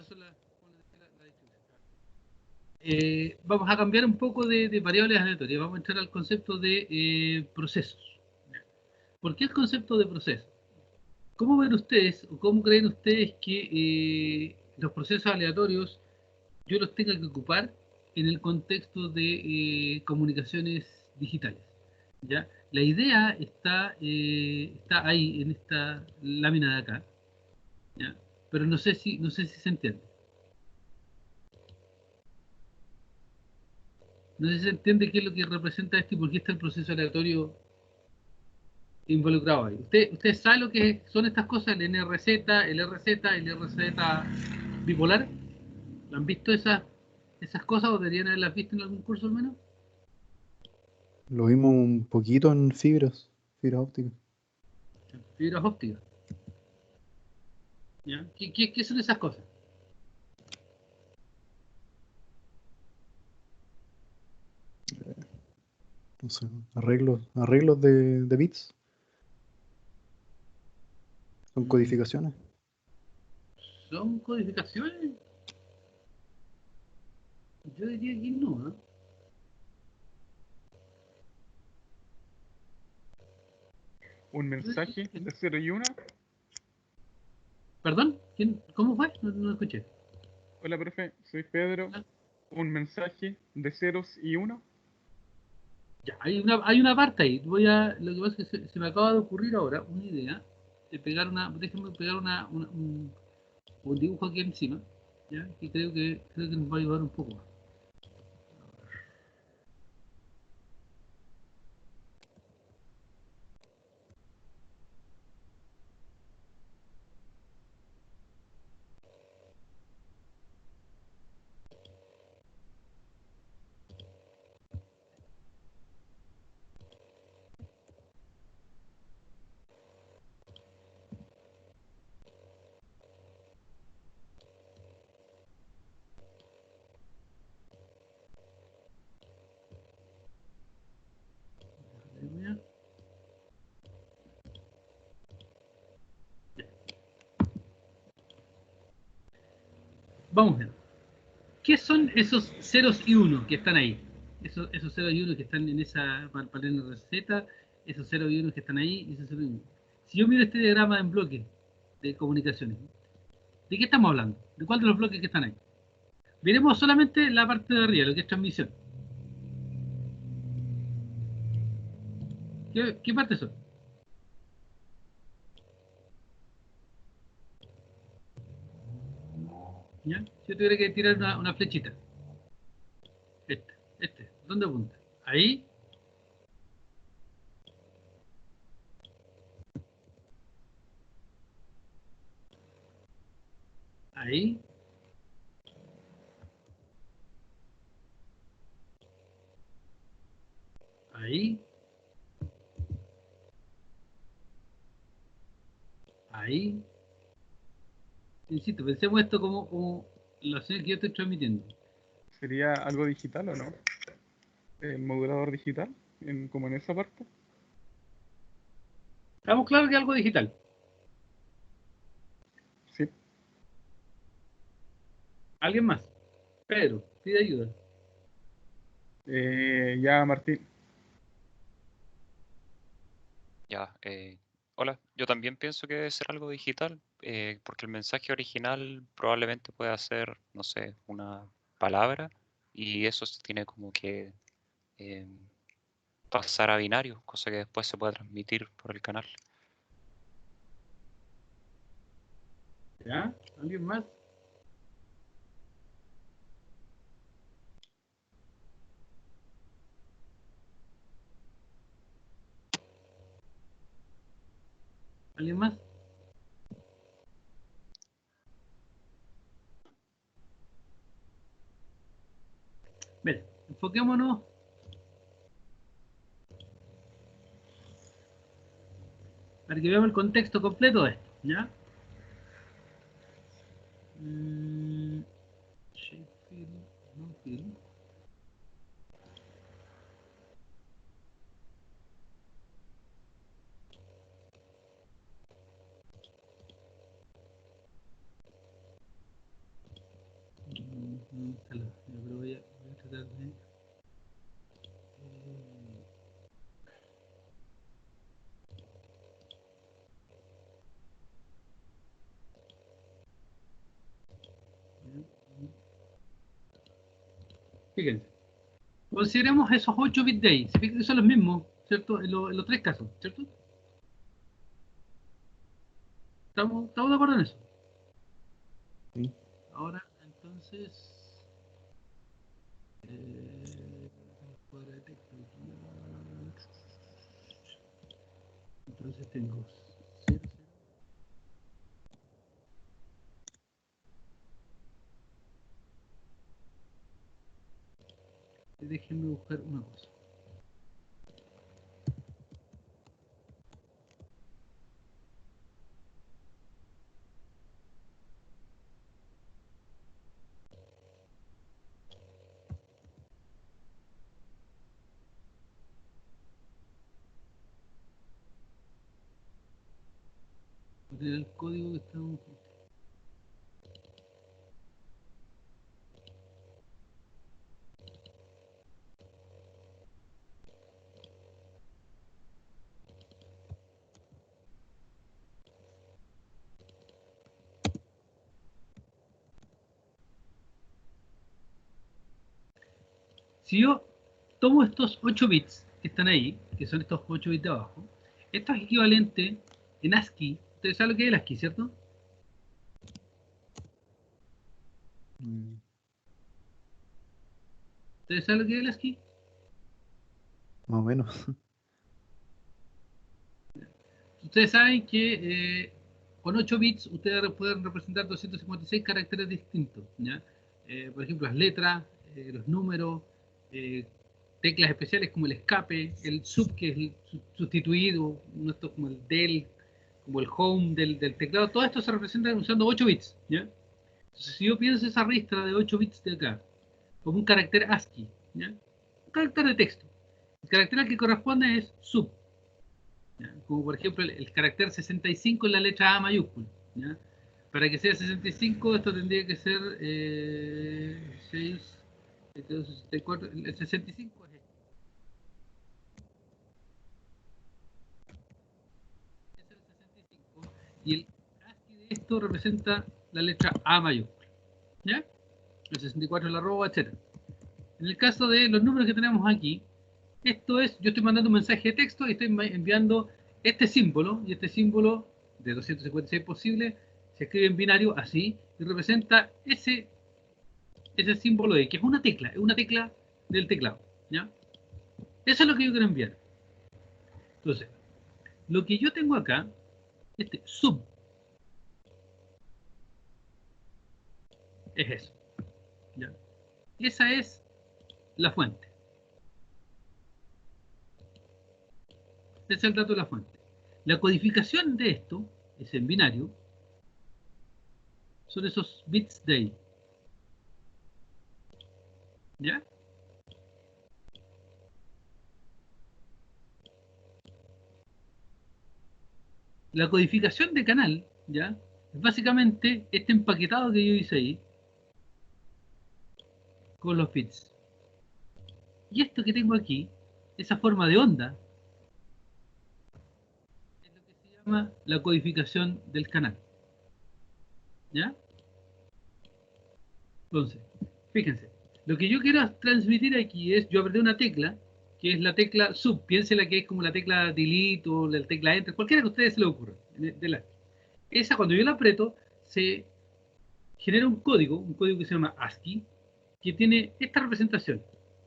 paso la distribución. Vamos a cambiar un poco de variables aleatorias. Vamos a entrar al concepto de procesos. ¿Por qué el concepto de proceso? ¿Cómo ven ustedes o cómo creen ustedes que los procesos aleatorios yo los tenga que ocupar en el contexto de comunicaciones digitales? ¿Ya? La idea está ahí en esta lámina de acá, ¿ya? Pero no sé si se entiende. No sé si se entiende qué es lo que representa esto y por qué está el proceso aleatorio involucrado ahí. ¿Usted sabe lo que son estas cosas? El NRZ, el RZ, el RZ bipolar. ¿Han visto esas cosas o deberían haberlas visto en algún curso al menos? Lo vimos un poquito en fibras ópticas. Fibras ópticas. ¿Ya? ¿Qué son esas cosas? No sé, arreglos de bits. Son codificaciones. ¿Son codificaciones? Yo diría que no, ¿eh? Un mensaje de 0 y 1. ¿Perdón? ¿Cómo fue? No escuché. Hola, profe, soy Pedro. Ah, Un mensaje de ceros y 1. ya, hay una parte ahí. Lo que pasa es que se me acaba de ocurrir ahora una idea de déjenme pegar un dibujo aquí encima, ¿ya? Y creo que nos va a ayudar un poco más. Vamos a ver. ¿Qué son esos ceros y unos que están ahí? Esos ceros y unos que están en esa palena receta, esos ceros y unos que están ahí, y esos ceros y unos. Si yo miro este diagrama en bloques de comunicaciones, ¿de qué estamos hablando? ¿De cuál de los bloques que están ahí? Miremos solamente la parte de arriba, lo que es transmisión. ¿Qué partes son? ¿Ya? Si yo tuviera que tirar una flechita. ¿Dónde apunta? Ahí, ahí, ahí, ahí. Insisto, pensemos esto como la señal que yo estoy transmitiendo. ¿Sería algo digital o no? ¿El modulador digital? Como en esa parte. Estamos claros que es algo digital. Sí. ¿Alguien más? Pedro, pide ayuda. Ya, Martín. Ya, hola, yo también pienso que debe ser algo digital, porque el mensaje original probablemente pueda ser, no sé, una palabra y eso se tiene como que eh, pasar a binario, cosa que después se puede transmitir por el canal. ¿Ya? ¿Alguien más? ¿Alguien más? Bien, enfoquémonos para que veamos el contexto completo de esto, ¿ya? Sheffield, no, Field. instalar. Pero voy a tratar de... Fíjense. Consideremos esos 8 bits de ahí. Se fijan que son los mismos, ¿cierto? En los tres casos, ¿cierto? ¿Estamos de acuerdo en eso? Sí. Ahora, entonces... cuadro de texto. Entonces tengo 0, 0. Déjenme buscar una cosa. El código que estamos... Si yo tomo estos 8 bits que están ahí, que son estos 8 bits de abajo, esto es equivalente en ASCII. Ustedes saben lo que es el ASCII, ¿cierto? ¿Ustedes saben lo que es el ASCII? Más o menos. Ustedes saben que con 8 bits ustedes pueden representar 256 caracteres distintos, ¿ya? Por ejemplo, las letras, los números, teclas especiales como el escape, el sub, que es el sustituido, esto como el del, como el home del teclado, todo esto se representa usando 8 bits, ¿ya? Entonces, si yo pienso esa ristra de 8 bits de acá, como un carácter ASCII, ¿ya? Un carácter de texto, el carácter al que corresponde es sub, ¿ya? Como por ejemplo el carácter 65 en la letra A mayúscula, ¿ya? Para que sea 65, esto tendría que ser 6, 64, el 65 es este. Es el 65, y el ASCII de esto representa la letra A mayúscula, ¿ya? El 64 la arroba, etc. En el caso de los números que tenemos aquí, esto es, yo estoy mandando un mensaje de texto y estoy enviando este símbolo, y este símbolo de 256 posibles se escribe en binario así, y representa ese símbolo de que es una tecla del teclado, ¿ya? Eso es lo que yo quiero enviar. Entonces, lo que yo tengo acá, este sub, es eso, ¿ya? Esa es la fuente. Ese es el dato de la fuente. La codificación de esto es en binario, son esos bits de ahí, ¿ya? La codificación de canal, ¿ya? Es básicamente este empaquetado que yo hice ahí con los bits. Y esto que tengo aquí, esa forma de onda, es lo que se llama la codificación del canal, ¿ya? Entonces, fíjense, lo que yo quiero transmitir aquí es, yo apreté una tecla, que es la tecla sub, piénsela que es como la tecla delete o la tecla enter, cualquiera que a ustedes se le ocurra. Esa cuando yo la aprieto, se genera un código que se llama ASCII, que tiene esta representación,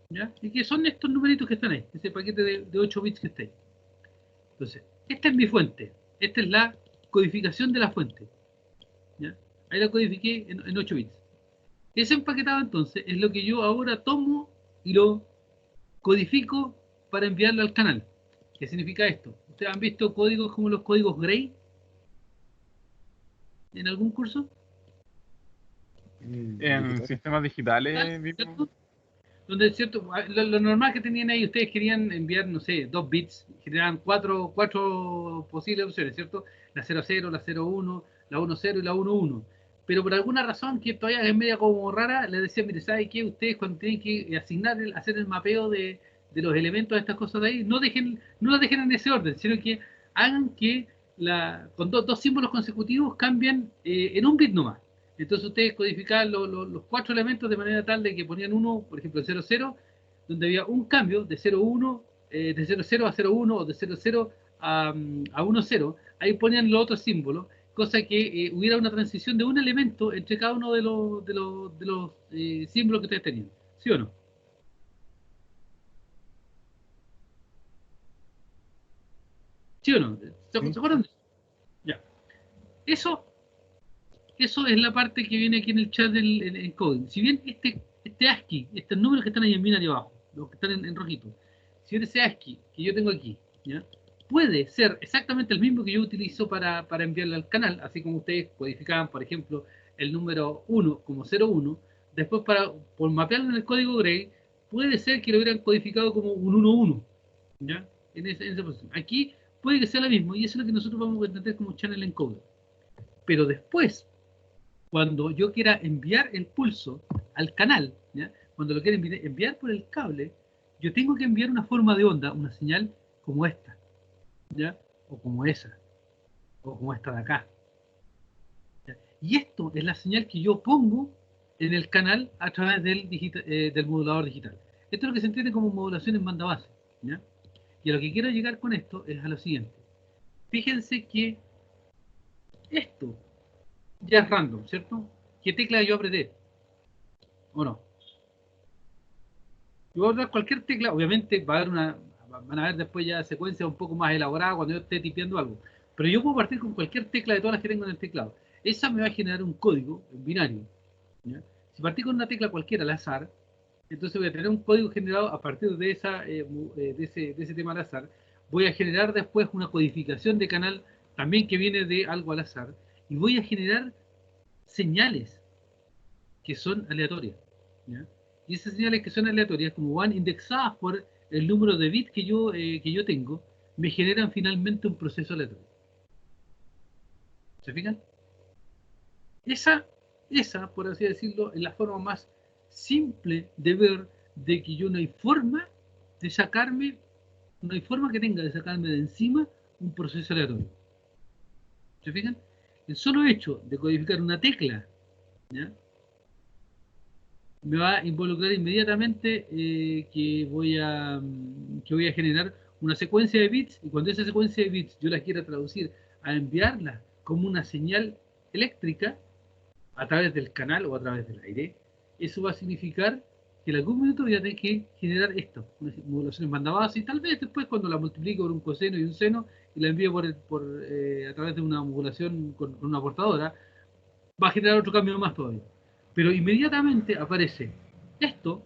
¿ya? Y que son estos numeritos que están ahí, ese paquete de 8 bits que está ahí. Entonces, esta es mi fuente, esta es la codificación de la fuente, ¿ya? Ahí la codifiqué en 8 bits. Ese empaquetado entonces es lo que yo ahora tomo y lo codifico para enviarlo al canal. ¿Qué significa esto? ¿Ustedes han visto códigos como los códigos Gray en algún curso? En Digital. sistemas digitales, ¿Cierto? Donde cierto, lo normal que tenían ahí, ustedes querían enviar, no sé, 2 bits, generaban cuatro posibles opciones, ¿cierto? La 00, la 01, la 10 y la 11. pero por alguna razón que todavía es media como rara, les decía, mire, ¿sabe qué? Ustedes cuando tienen que hacer el mapeo de los elementos de estas cosas de ahí, no las dejen en ese orden, sino que hagan que con dos símbolos consecutivos cambien en un bit nomás. Entonces ustedes codificaban los 4 elementos de manera tal de que ponían uno, por ejemplo, el 00, donde había un cambio de 0,1, de 00 a 0,1 o de 00 a 1,0. Ahí ponían los otros símbolos, cosa que hubiera una transición de un elemento entre cada uno de los símbolos que ustedes tenían. ¿Sí o no? ¿Sí o no? ¿Se Sí. acuerdan de eso? Ya. Eso es la parte que viene aquí en el chat del encoding. Si bien este ASCII, estos números que están ahí en binario abajo, los que están en rojito, si bien ese ASCII que yo tengo aquí, ¿ya? Puede ser exactamente el mismo que yo utilizo para enviarle al canal, así como ustedes codificaban, por ejemplo, el número 1 como 01, después por mapearlo en el código Gray, puede ser que lo hubieran codificado como un 11, ¿ya? En esa posición. Aquí puede que sea lo mismo, y eso es lo que nosotros vamos a entender como channel encoder. Pero después, cuando yo quiera enviar el pulso al canal, ¿ya? Cuando lo quiera enviar por el cable, yo tengo que enviar una forma de onda, una señal como esta, ¿ya? O como esa, o como esta de acá. ¿Ya? Y esto es la señal que yo pongo en el canal a través del modulador digital. Esto es lo que se entiende como modulación en banda base, ¿ya? Y a lo que quiero llegar con esto es a lo siguiente. Fíjense que esto ya es random, ¿cierto? ¿Qué tecla yo apreté? ¿O no? Yo voy a dar cualquier tecla, obviamente van a ver después ya secuencias un poco más elaboradas cuando yo esté tipeando algo. Pero yo puedo partir con cualquier tecla de todas las que tengo en el teclado. Esa me va a generar un código en binario, ¿ya? Si partí con una tecla cualquiera al azar, entonces voy a tener un código generado a partir de ese tema al azar. Voy a generar después una codificación de canal también que viene de algo al azar. Y voy a generar señales que son aleatorias, ¿ya? Y esas señales que son aleatorias, como van indexadas por el número de bits que yo tengo, me generan finalmente un proceso aleatorio. ¿Se fijan? Esa, por así decirlo, es la forma más simple de ver de que yo no hay forma de sacarme, no hay forma que tenga de sacarme de encima un proceso aleatorio. ¿Se fijan? El solo hecho de codificar una tecla, ¿ya? Me va a involucrar inmediatamente que voy a generar una secuencia de bits, y cuando esa secuencia de bits yo la quiera traducir a enviarla como una señal eléctrica a través del canal o a través del aire, eso va a significar que en algún momento voy a tener que generar esto, una modulación en banda base, y tal vez después cuando la multiplico por un coseno y un seno y la envío a través de una modulación con una portadora, va a generar otro cambio más todavía. Pero inmediatamente aparece esto,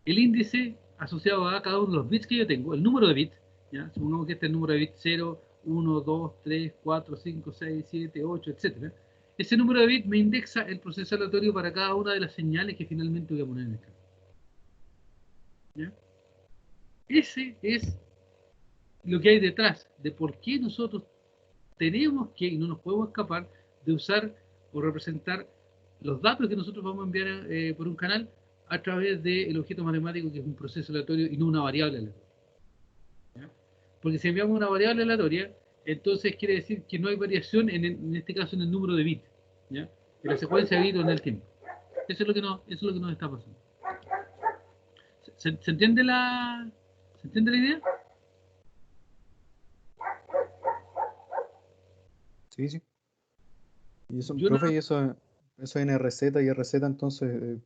el índice asociado a cada uno de los bits que yo tengo, el número de bits, ¿ya? Supongamos que este es el número de bits 0, 1, 2, 3, 4, 5, 6, 7, 8, etc. Ese número de bits me indexa el proceso aleatorio para cada una de las señales que finalmente voy a poner en el canal, ¿ya? Ese es lo que hay detrás de por qué nosotros tenemos que, y no nos podemos escapar, de usar o representar los datos que nosotros vamos a enviar por un canal a través del objeto matemático, que es un proceso aleatorio y no una variable aleatoria, ¿ya? Porque si enviamos una variable aleatoria, entonces quiere decir que no hay variación, en este caso, en el número de bits, ¿ya? En la secuencia de bits o en el tiempo. Eso es lo que nos está pasando. ¿Se entiende ¿se entiende la idea? Sí, sí. Y eso, Yo profe, y eso en RZ y RZ entonces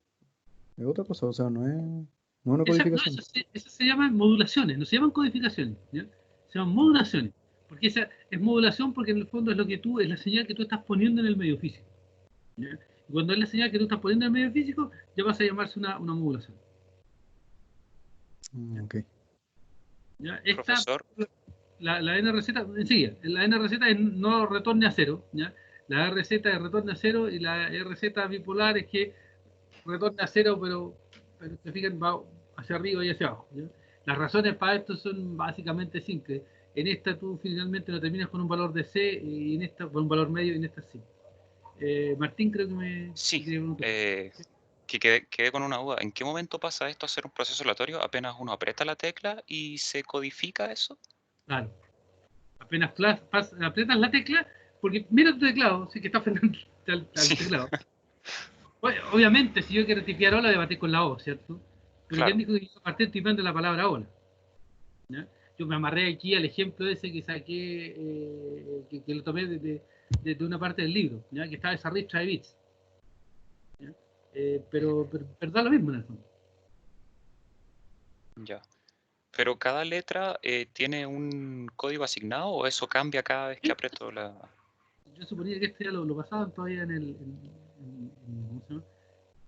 es otra cosa, o sea, no es una codificación. Eso se llaman modulaciones, no se llaman codificaciones, ¿ya? Se llaman modulaciones. Porque esa es modulación porque en el fondo es la señal que tú estás poniendo en el medio físico, ¿ya? Y cuando es la señal que tú estás poniendo en el medio físico, ya vas a llamarse una modulación, ¿ya? Ok. ¿Ya? Profesor, La NRZ, enseguida, la NRZ es no retorne a cero, ¿ya? La RZ es retorne a cero, y la RZ bipolar es que retorna a cero, pero se fijan, va hacia arriba y hacia abajo, ¿ya? Las razones para esto son básicamente simples. En esta tú finalmente lo terminas con un valor de C, y en esta con un valor medio, y en esta C. Martín, creo que me Sí, quería preguntar. que quedé con una duda. ¿En qué momento pasa esto a ser un proceso aleatorio? ¿Apenas uno aprieta la tecla y se codifica eso? Claro. Apenas aprietas la tecla, porque mira tu teclado, sí que está frente al Sí, teclado. Obviamente, si yo quiero tipear hola, debatir con la O, ¿cierto? Pero ¿quién claro. dijo que yo partí tipeando la palabra hola? ¿Ya? Yo me amarré aquí al ejemplo ese que saqué, que lo tomé de una parte del libro, ¿ya? Que estaba esa ristra de bits. ¿Ya? Pero da lo mismo en el fondo. Ya. ¿Pero cada letra tiene un código asignado o eso cambia cada vez que ¿Sí? aprieto la...? Yo suponía que este ya lo pasaban todavía ¿cómo se llama?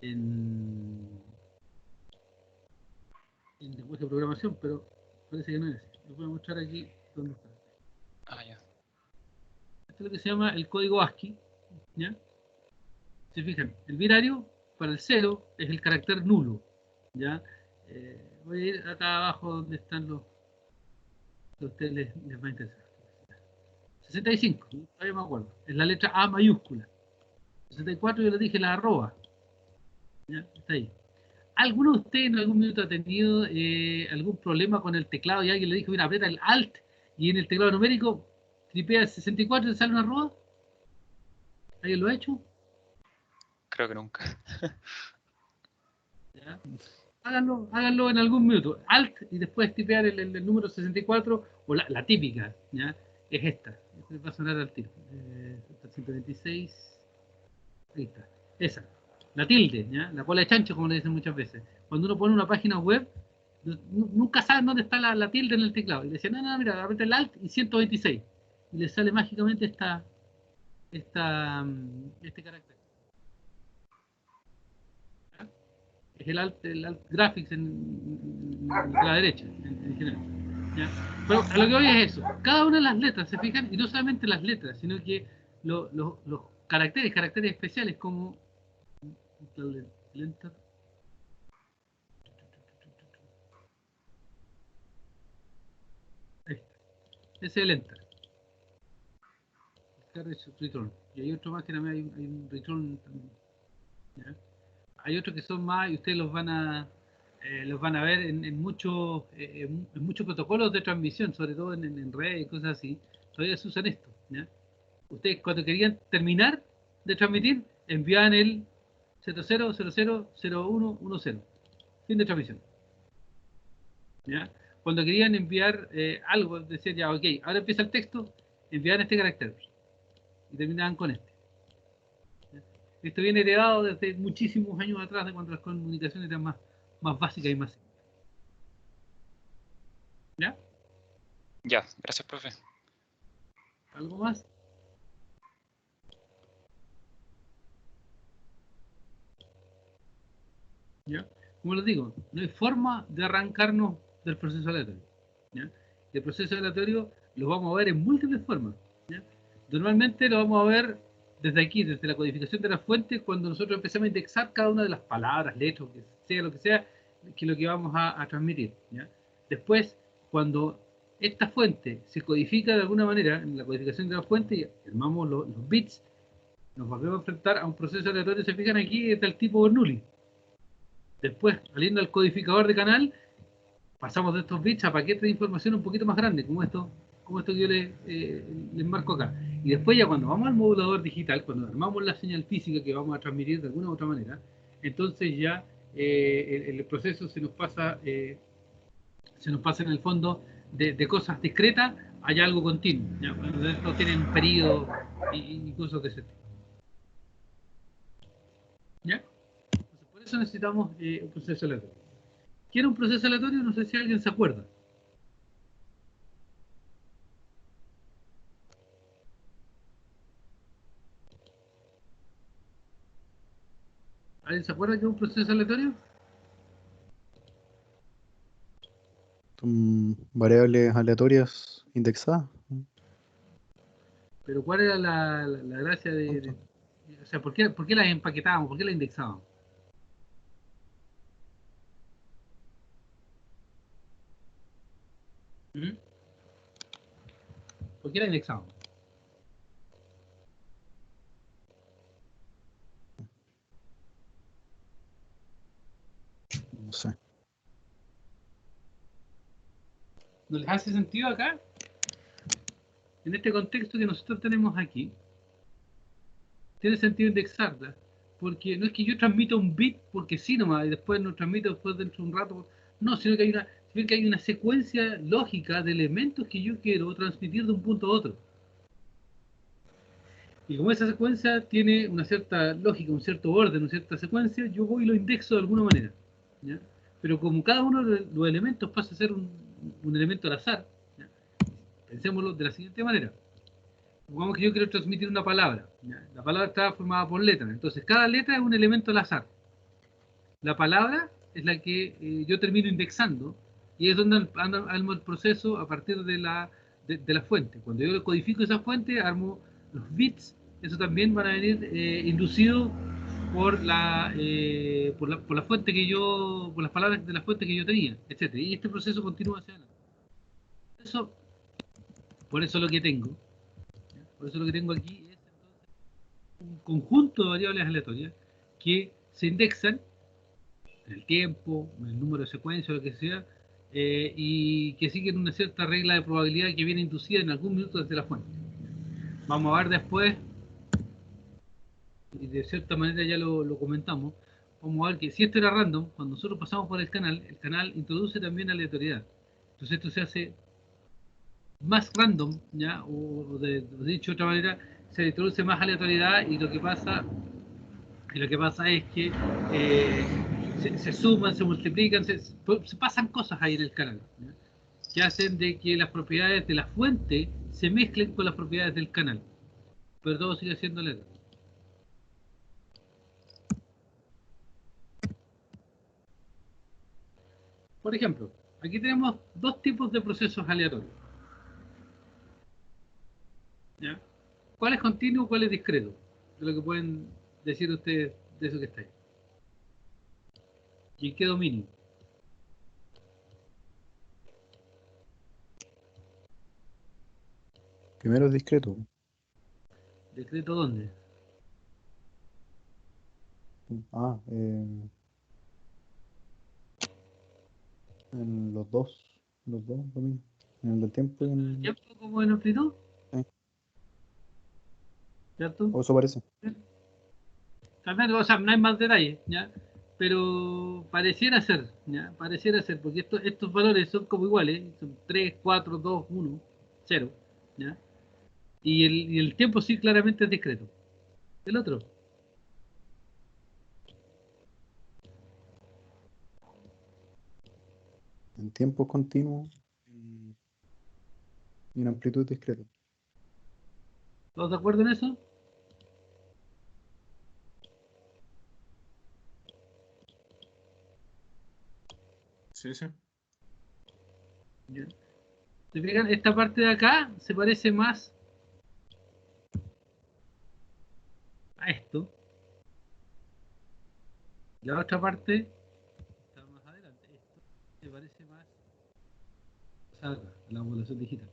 En, en lenguaje de programación, pero parece que no es así. Les voy a mostrar aquí dónde está. Ah, ya. Esto es lo que se llama el código ASCII, ¿ya? Si fijan, el binario para el 0 es el carácter nulo, ¿ya? Voy a ir acá abajo donde están los que a ustedes les va a interesar. 65, todavía me acuerdo, es la letra A mayúscula. 64 yo les dije la arroba, ¿ya? Está ahí. ¿Alguno de ustedes en algún minuto ha tenido algún problema con el teclado y alguien le dijo, mira, aprieta el Alt y en el teclado numérico tripea el 64 y te sale una arroba? ¿Alguien lo ha hecho? Creo que nunca. ¿Ya? Háganlo en algún minuto. Alt y después tipear el número 64 o la típica, ¿ya? Es esta. Esta va a sonar al tiro. 126. Ahí está. Esa. La tilde, ¿ya? La cola de chancho, como le dicen muchas veces. Cuando uno pone una página web, nunca saben dónde está la tilde en el teclado. Y le decían, no, mira, aprieta el Alt y 126. Y le sale mágicamente este carácter. Es el alt graphics de la derecha, en general. ¿Ya? Pero a lo que voy es eso. Cada una de las letras, se fijan, y no solamente las letras, sino que los caracteres especiales como el enter. Ese es el enter. Carriage return. Y hay otro más que también hay un return. ¿Ya? Hay otros que son más y ustedes los van a ver en muchos protocolos de transmisión, sobre todo en redes y cosas así. Todavía se usan esto. ¿Ya? Ustedes cuando querían terminar de transmitir, enviaban el 00000110. Fin de transmisión. ¿Ya? Cuando querían enviar algo, decían ya, ok, ahora empieza el texto, enviaban este carácter y terminaban con este. ¿Ya? Esto viene heredado desde muchísimos años atrás, de cuando las comunicaciones eran más básicas y más simples. ¿Ya? Ya, gracias, profe. ¿Algo más? ¿Ya? Como les digo, no hay forma de arrancarnos del proceso aleatorio. ¿Ya? El proceso aleatorio lo vamos a ver en múltiples formas. ¿Ya? Normalmente lo vamos a ver desde aquí, desde la codificación de la fuente, cuando nosotros empezamos a indexar cada una de las palabras, letras, lo que sea, que es lo que vamos a transmitir. ¿Ya? Después, cuando esta fuente se codifica de alguna manera en la codificación de la fuente y armamos los bits, nos volvemos a enfrentar a un proceso aleatorio. Se fijan aquí, es del tipo Bernoulli. Después, saliendo al codificador de canal, pasamos de estos bits a paquetes de información un poquito más grandes, como esto que yo les marco acá. Y después ya cuando vamos al modulador digital, cuando armamos la señal física que vamos a transmitir de alguna u otra manera, entonces ya el proceso se nos pasa en el fondo de cosas discretas a algo continuo. ¿Ya? Cuando esto tiene un periodo y cosas de ese tipo. ¿Ya? Entonces, por eso necesitamos un proceso aleatorio. ¿Qué era un proceso aleatorio? No sé si alguien se acuerda. ¿Alguien se acuerda que es un proceso aleatorio? Son variables aleatorias indexadas. Pero ¿cuál era la gracia Punto. o sea, ¿por qué las empaquetábamos? ¿Por qué las indexábamos? ¿Mm? ¿Por qué las indexábamos? No sé. ¿No les hace sentido acá? En este contexto que nosotros tenemos aquí, tiene sentido indexarla, porque no es que yo transmita un bit porque sí nomás, y después no transmito después dentro de un rato, no, sino que hay una secuencia lógica de elementos que yo quiero transmitir de un punto a otro. Y como esa secuencia tiene una cierta lógica, un cierto orden, una cierta secuencia, yo voy y lo indexo de alguna manera, ¿ya? Pero como cada uno de los elementos pasa a ser un elemento al azar, ¿ya? Pensémoslo de la siguiente manera. Supongamos que yo quiero transmitir una palabra, ¿ya? La palabra está formada por letras, entonces cada letra es un elemento al azar. La palabra es la que yo termino indexando y es donde armo el proceso a partir de la fuente. Cuando yo codifico esa fuente, armo los bits, eso también van a venir inducidos por la fuente que yo, por las palabras de la fuente que yo tenía, etcétera. Y este proceso continúa hacia adelante. Eso, por eso lo que tengo, ¿ya? Por eso lo que tengo aquí es entonces un conjunto de variables aleatorias que se indexan en el tiempo, en el número de secuencias, lo que sea, y que siguen una cierta regla de probabilidad que viene inducida en algún minuto desde la fuente. Vamos a ver después, y de cierta manera ya lo comentamos, vamos a ver que si esto era random, cuando nosotros pasamos por el canal introduce también aleatoriedad. Entonces esto se hace más random, ¿ya? O dicho de otra manera, se introduce más aleatoriedad y lo que pasa es que se suman, se multiplican, se pasan cosas ahí en el canal, ¿ya? Que hacen de que las propiedades de la fuente se mezclen con las propiedades del canal, pero todo sigue siendo letra. Por ejemplo, aquí tenemos dos tipos de procesos aleatorios, ¿ya? ¿Cuál es continuo y cuál es discreto? De lo que pueden decir ustedes de eso que está ahí. ¿Y en qué dominio? Primero es discreto. ¿Discreto dónde? Ah, en los dos dominios. En el del tiempo y en... ¿Tiempo como en amplitud? Sí. ¿Cierto? O eso parece. También, o sea, no hay más detalles, ¿ya? Pero pareciera ser, ¿ya? Pareciera ser, porque estos valores son como iguales, son 3, 4, 2, 1, 0, ¿ya? Y el tiempo sí claramente es discreto. El otro, En tiempo continuo y en amplitud discreta. ¿todos de acuerdo en eso? Sí, sí. ¿Ya? ¿Se fijan? Esta parte de acá se parece más a esto. La otra parte está más adelante. Esto se parece más a la población digital.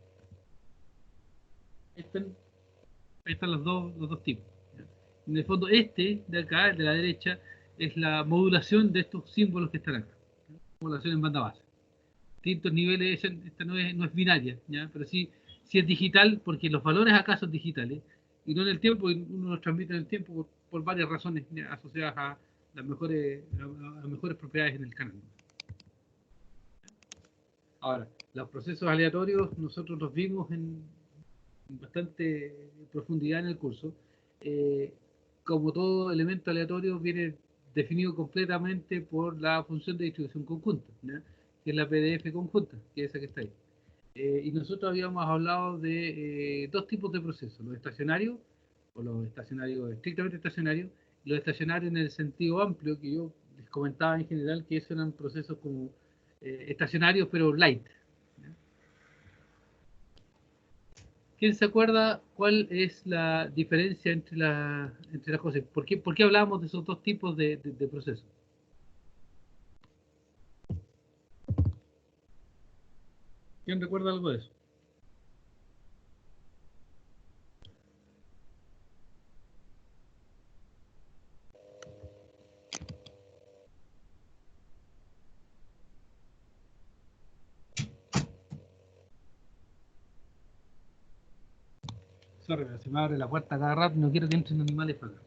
Están, ahí están los dos tipos, ¿ya? En el fondo, este de acá, el de la derecha, es la modulación de estos símbolos que están acá. Modulación en banda base. Distintos niveles, esta no es binaria, ¿ya? Pero sí es digital porque los valores acá son digitales y no en el tiempo, y uno los transmite en el tiempo por varias razones, ¿ya? Asociadas a las mejores propiedades en el canal. Ahora, los procesos aleatorios nosotros los vimos en bastante profundidad en el curso. Eh, Como todo elemento aleatorio viene definido completamente por la función de distribución conjunta, ¿ya? Que es la PDF conjunta, que es esa que está ahí. Y nosotros habíamos hablado de dos tipos de procesos, los estacionarios, o los estacionarios estrictamente estacionarios, y los estacionarios en el sentido amplio, que yo les comentaba en general que esos eran procesos como estacionarios pero light, ¿ya? ¿Quién se acuerda cuál es la diferencia entre las cosas? Por qué hablábamos de esos dos tipos de procesos? ¿Quién recuerda algo de eso? Sorry, pero se me abre la puerta cada rato y no quiero que entren animales para acá.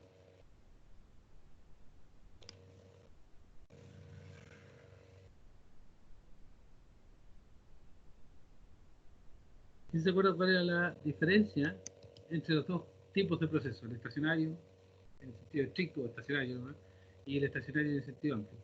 ¿Sí se acuerdan cuál era la diferencia entre los dos tipos de procesos? El estacionario, en el sentido estricto, estacionario, ¿no? Y el estacionario en el sentido amplio.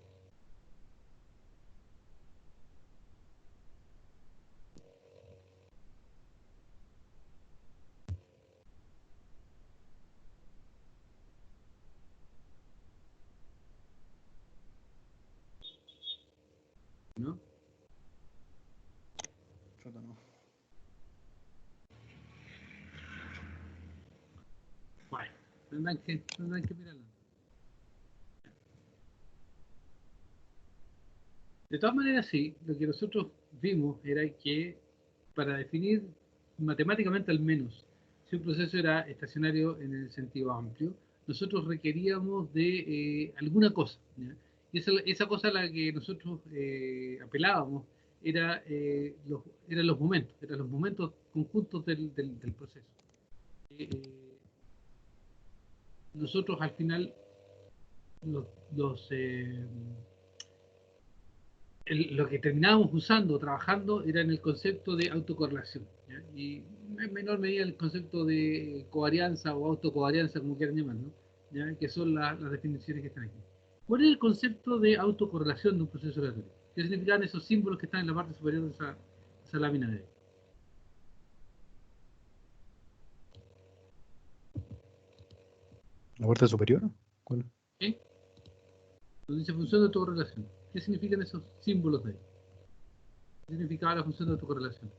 ¿No? Chuta, no. Bueno, tendrán que mirarlo. De todas maneras, sí, lo que nosotros vimos era que para definir matemáticamente al menos si un proceso era estacionario en el sentido amplio, nosotros requeríamos de alguna cosa, ¿ya? Y esa cosa a la que nosotros apelábamos era, eran los momentos conjuntos del proceso. Nosotros al final los, los, eh, lo que terminábamos usando, trabajando, era en el concepto de autocorrelación, ¿ya? Y en menor medida el concepto de covarianza o autocovarianza, como quieran llamarlo, ¿ya? Que son las definiciones que están aquí. ¿Cuál es el concepto de autocorrelación de un proceso aleatorio? ¿Qué significan esos símbolos que están en la parte superior de esa lámina de ahí? ¿La parte superior? ¿Cuál? ¿Sí? Donde dice función de autocorrelación. ¿Qué significan esos símbolos de ahí? ¿Qué significaba la función de autocorrelación?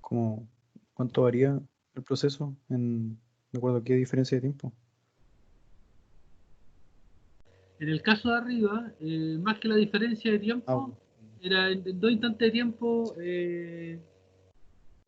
¿Cómo, cuánto varía el proceso de acuerdo a qué diferencia de tiempo? En el caso de arriba, más que la diferencia de tiempo, era en dos instantes de tiempo, en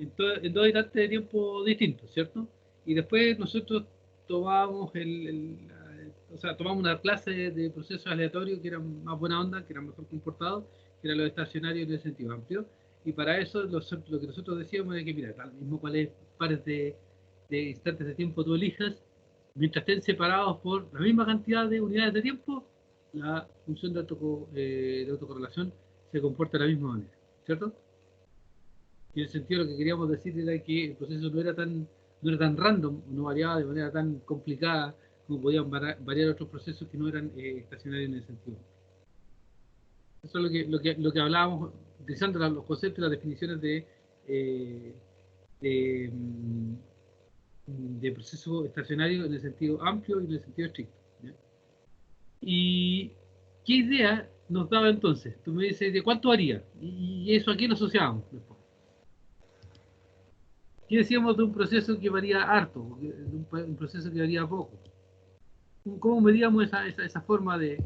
dos instantes de tiempo distintos, ¿cierto? Y después nosotros tomábamos o sea, tomamos una clase de procesos aleatorios que eran más buena onda, que eran mejor comportados, que eran los estacionarios en el sentido amplio. Y para eso lo que nosotros decíamos es que, mira, tal mismo cuáles pares de instantes de tiempo tú elijas, mientras estén separados por la misma cantidad de unidades de tiempo, la función de autocorrelación se comporta de la misma manera, ¿cierto? Y en el sentido lo que queríamos decir era que el proceso no era tan random, no variaba de manera tan complicada como podían variar otros procesos que no eran estacionarios en ese sentido. Eso es lo que hablábamos, utilizando los conceptos y las definiciones eh, de, mm, de proceso estacionario en el sentido amplio y en el sentido estricto, ¿ya? ¿Y qué idea nos daba entonces? Tú me dices, ¿de cuánto haría? Y eso aquí lo asociábamos después. ¿Qué decíamos de un proceso que varía harto? De un proceso que varía poco. ¿Cómo medíamos esa forma de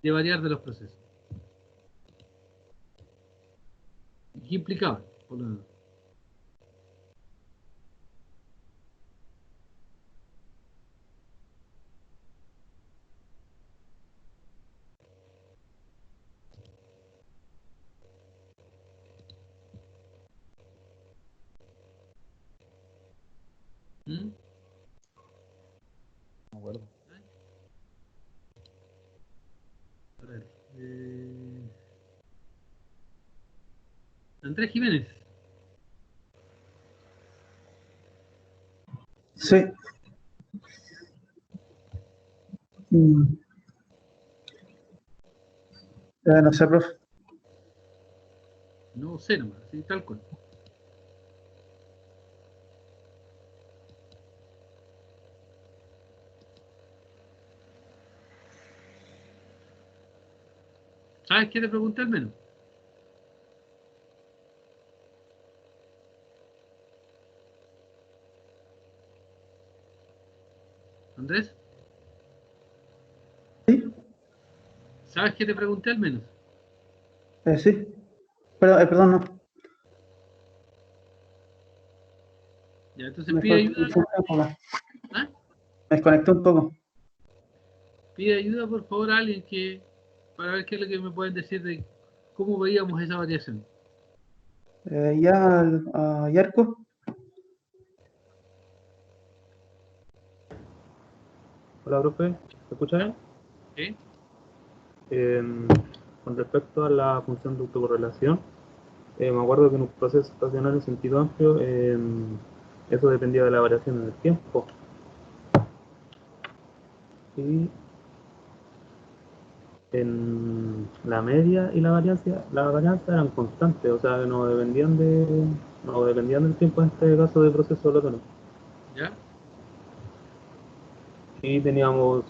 variar de los procesos? ¿Qué implicaba? Por lo menos. ¿Mm? No me acuerdo. A ver, Andrés Jiménez. Sí. Mm, no sé, profe. No sé nomás, sí, tal cual. ¿Sabes qué te pregunté al menos? Andrés, Sí, ¿sabes qué te pregunté al menos? sí. Pero, perdón, no. Ya, entonces Me pide ayuda. desconecté un poco. ¿Ah? Me desconecté un poco. Pide ayuda por favor a alguien para ver qué es lo que me pueden decir ¿Cómo veíamos esa variación? Yarko. Hola, profe, ¿me escucha bien? ¿Sí? Con respecto a la función de autocorrelación, me acuerdo que en un proceso estacionario en sentido amplio, eso dependía de la variación en el tiempo. Y en la media y la varianza eran constantes, o sea, no dependían del tiempo en este caso de proceso aleatorio. ¿Ya? Y teníamos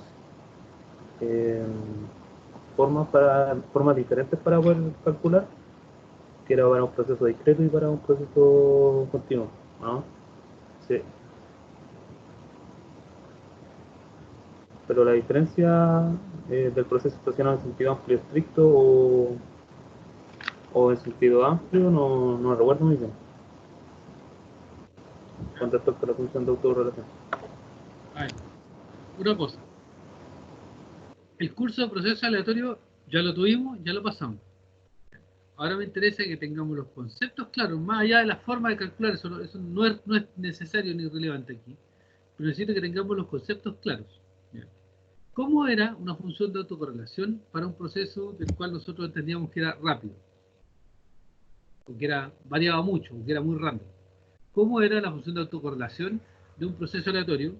formas diferentes para poder calcular, que era para un proceso discreto y para un proceso continuo, ¿no? Sí. Pero la diferencia del proceso estacionario en sentido amplio estricto o en sentido amplio no recuerdo muy bien. Con respecto a la función de autorrelación. A ver, una cosa. El curso de proceso aleatorio ya lo tuvimos, ya lo pasamos. Ahora me interesa que tengamos los conceptos claros, más allá de la forma de calcular, eso no es necesario ni relevante aquí. Pero necesito que tengamos los conceptos claros. ¿Ya? ¿Cómo era una función de autocorrelación para un proceso del cual nosotros entendíamos que era rápido? Porque variaba mucho, porque era muy random. ¿Cómo era la función de autocorrelación de un proceso aleatorio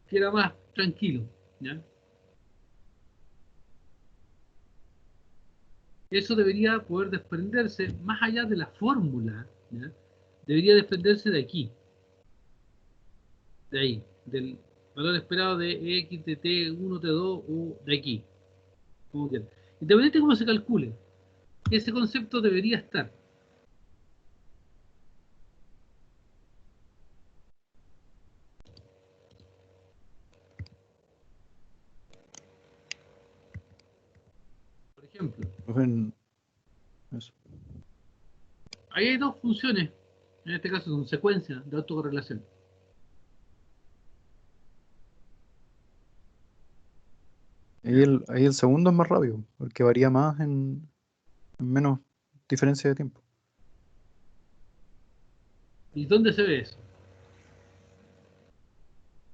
que era más tranquilo? ¿Ya? Eso debería poder desprenderse más allá de la fórmula, ¿ya? Debería desprenderse de aquí, de ahí, del valor esperado de x de t1, t2 o de aquí, como quieran. Independientemente de cómo se calcule, ese concepto debería estar. Por ejemplo, Profe, eso. ahí hay dos funciones, en este caso son secuencias de autocorrelación. ¿Ya? Ahí el segundo es más rápido, porque varía más en menos diferencia de tiempo. ¿Y dónde se ve eso?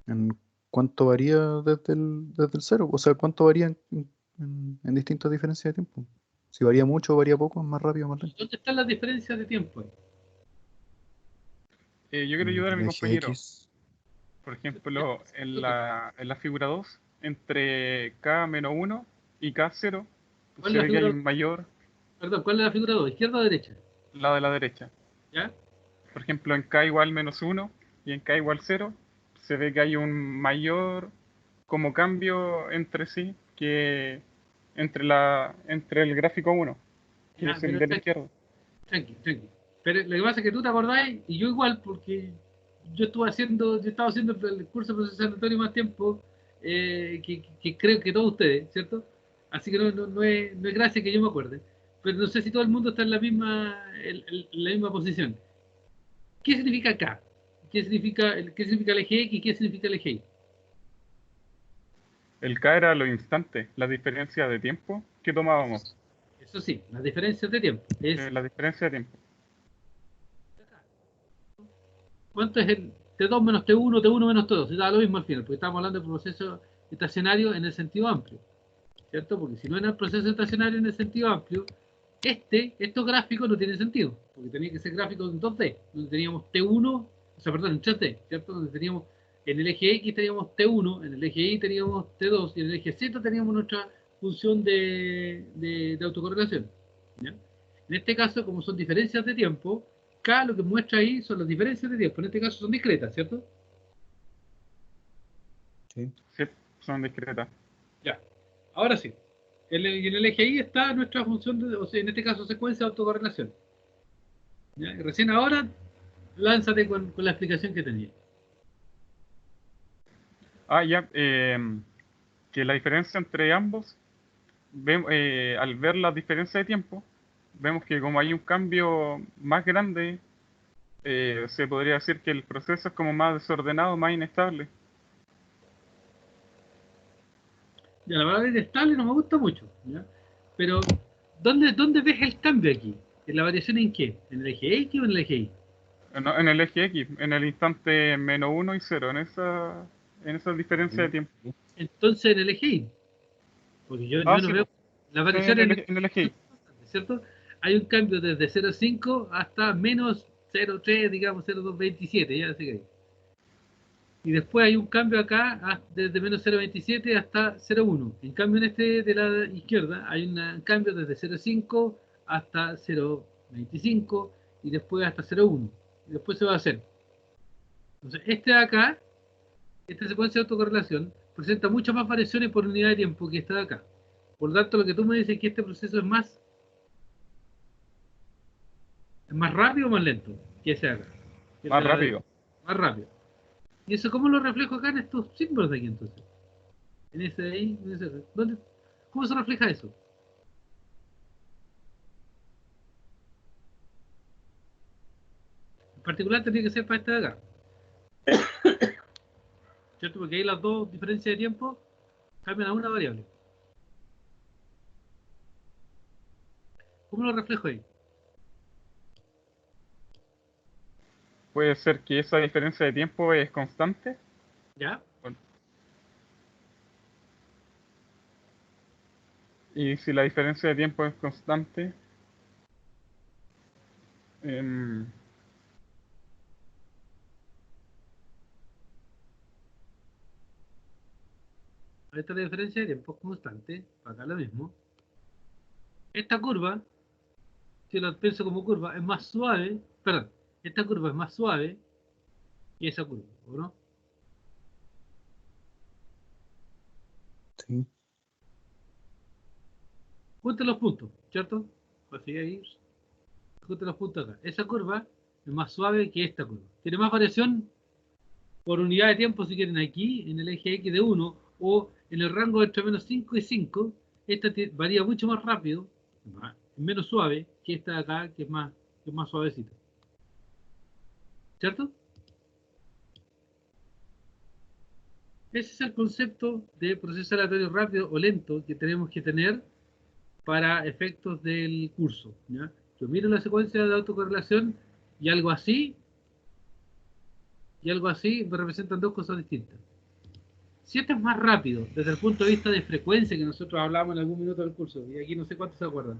En cuánto varía desde el cero, o sea, cuánto varía en distintas diferencias de tiempo. Si varía mucho o varía poco, es más rápido o más lento. ¿Dónde están las diferencias de tiempo ahí? Yo quiero ayudar a El mi eje compañero. X. Por ejemplo, en la figura 2, entre K-1 y K0, ¿Cuál es se la ve que hay figura? un mayor, Perdón, ¿cuál es la figura 2? ¿Izquierda o derecha? la de la derecha. ¿Ya? Por ejemplo, en K igual -1 y en K igual 0, se ve que hay un mayor como cambio entre sí que entre el gráfico 1, que Ya, es el pero de la izquierda. tranqui. Pero lo que pasa es que tú te acordáis, y yo igual, porque yo estaba haciendo el curso de proceso aleatorio más tiempo que creo que todos ustedes, ¿cierto? Así que no es gracia que yo me acuerde. Pero no sé si todo el mundo está en la misma posición. ¿Qué significa K? ¿Qué significa el eje X y qué significa el eje Y? El K era los instantes, la diferencia de tiempo que tomábamos, Eso sí, las diferencias de tiempo. la diferencia de tiempo. ¿Cuánto es el T2 menos T1, T1 menos T2? Da lo mismo al final, porque estamos hablando de proceso estacionario en el sentido amplio, ¿cierto? Porque si no era el proceso estacionario en el sentido amplio, estos gráficos no tienen sentido, porque tenía que ser gráficos en 2D, donde teníamos T1, o sea, perdón, en 3D, ¿cierto? Donde teníamos, en el eje X teníamos T1, en el eje Y teníamos T2, y en el eje Z teníamos nuestra función de autocorrelación, ¿ya? En este caso, como son diferencias de tiempo, K lo que muestra ahí son las diferencias de tiempo. En este caso son discretas, ¿cierto? Sí. Sí, son discretas. Ya. Ahora sí. Y en el eje Y está nuestra función, o sea, en este caso secuencia de autocorrelación. ¿Ya? Y recién ahora, lánzate con la explicación que tenía. Ah, ya, que la diferencia entre ambos, al ver la diferencia de tiempo, vemos que como hay un cambio más grande, se podría decir que el proceso es como más desordenado, más inestable. Ya, la palabra inestable no me gusta mucho, ¿ya? Pero ¿Dónde ves el cambio aquí? ¿En la variación en qué? ¿En el eje X o en el eje Y? No, en el eje X, en el instante -1 y 0, en esa diferencia de tiempo. Entonces en el eje Y. Porque yo no Sí, veo la en variación en el eje Y. ¿cierto? Hay un cambio desde 0,5 hasta menos 0,3, digamos 0,227, ya así que. Y después hay un cambio acá desde menos 0,27 hasta 0,1. En cambio en este de la izquierda hay un cambio desde 0,5 hasta 0,25 y después hasta 0,1. Y después se va a hacer. Entonces este de acá, esta secuencia de autocorrelación, presenta muchas más variaciones por unidad de tiempo que esta de acá. Por lo tanto, lo que tú me dices es que este proceso es más rápido o más lento que ese de acá. Que Más el de la rápido. más rápido. ¿Y eso cómo lo reflejo acá en estos símbolos de aquí entonces? En ese de ahí, en ese, ¿cómo se refleja eso? En particular tendría que ser para este de acá. ¿Cierto? Porque ahí las dos diferencias de tiempo cambian a una variable. ¿Cómo lo reflejo ahí? Puede ser que esa diferencia de tiempo es constante. ¿Ya? Y si la diferencia de tiempo es constante, em, Ahí está la diferencia de tiempo constante. Acá lo mismo. Esta curva, si lo pienso como curva, es más suave. Perdón, esta curva es más suave que esa curva, ¿o no? Sí. Junten los puntos, ¿cierto? Así ahí. Junten los puntos acá. Esa curva es más suave que esta curva. Tiene más variación por unidad de tiempo, si quieren, aquí, en el eje X de 1, o en el rango entre menos 5 y 5. Esta varía mucho más rápido, menos suave, que esta de acá, que es más suavecita. ¿Cierto? Ese es el concepto de proceso aleatorio rápido o lento que tenemos que tener para efectos del curso, ¿ya? Yo miro la secuencia de autocorrelación y algo así me representan dos cosas distintas. Si este es más rápido desde el punto de vista de frecuencia que nosotros hablamos en algún minuto del curso, y aquí no sé cuántos se acuerdan,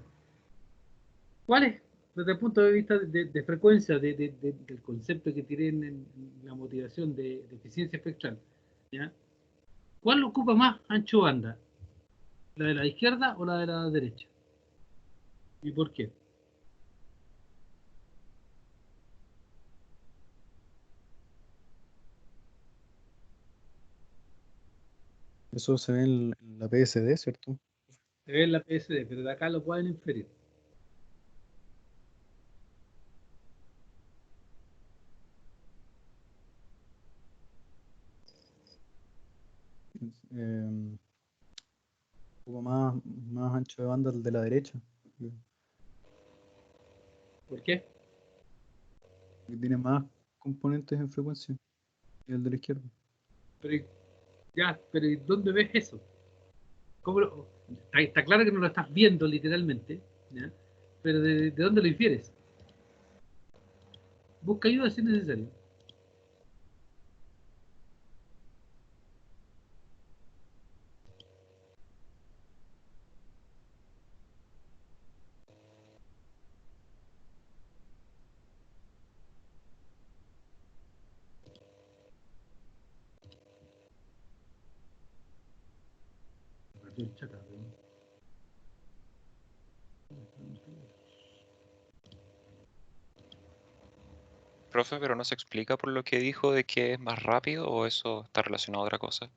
¿cuál es desde el punto de vista de frecuencia del concepto que tienen en la motivación de eficiencia espectral? ¿Ya? ¿Cuál ocupa más ancho banda? ¿La de la izquierda o la de la derecha? ¿Y por qué? Eso se ve en la PSD, ¿cierto? Se ve en la PSD, pero de acá lo pueden inferir. Un poco más ancho de banda el de la derecha, ¿Por qué? que tiene más componentes en frecuencia que el de la izquierda. Pero, pero ¿y dónde ves eso? Está claro que no lo estás viendo literalmente, ¿ya? Pero ¿de dónde lo infieres? Busca ayuda si es necesario. Profe, pero no se explica por lo que dijo de que es más rápido o eso está relacionado a otra cosa.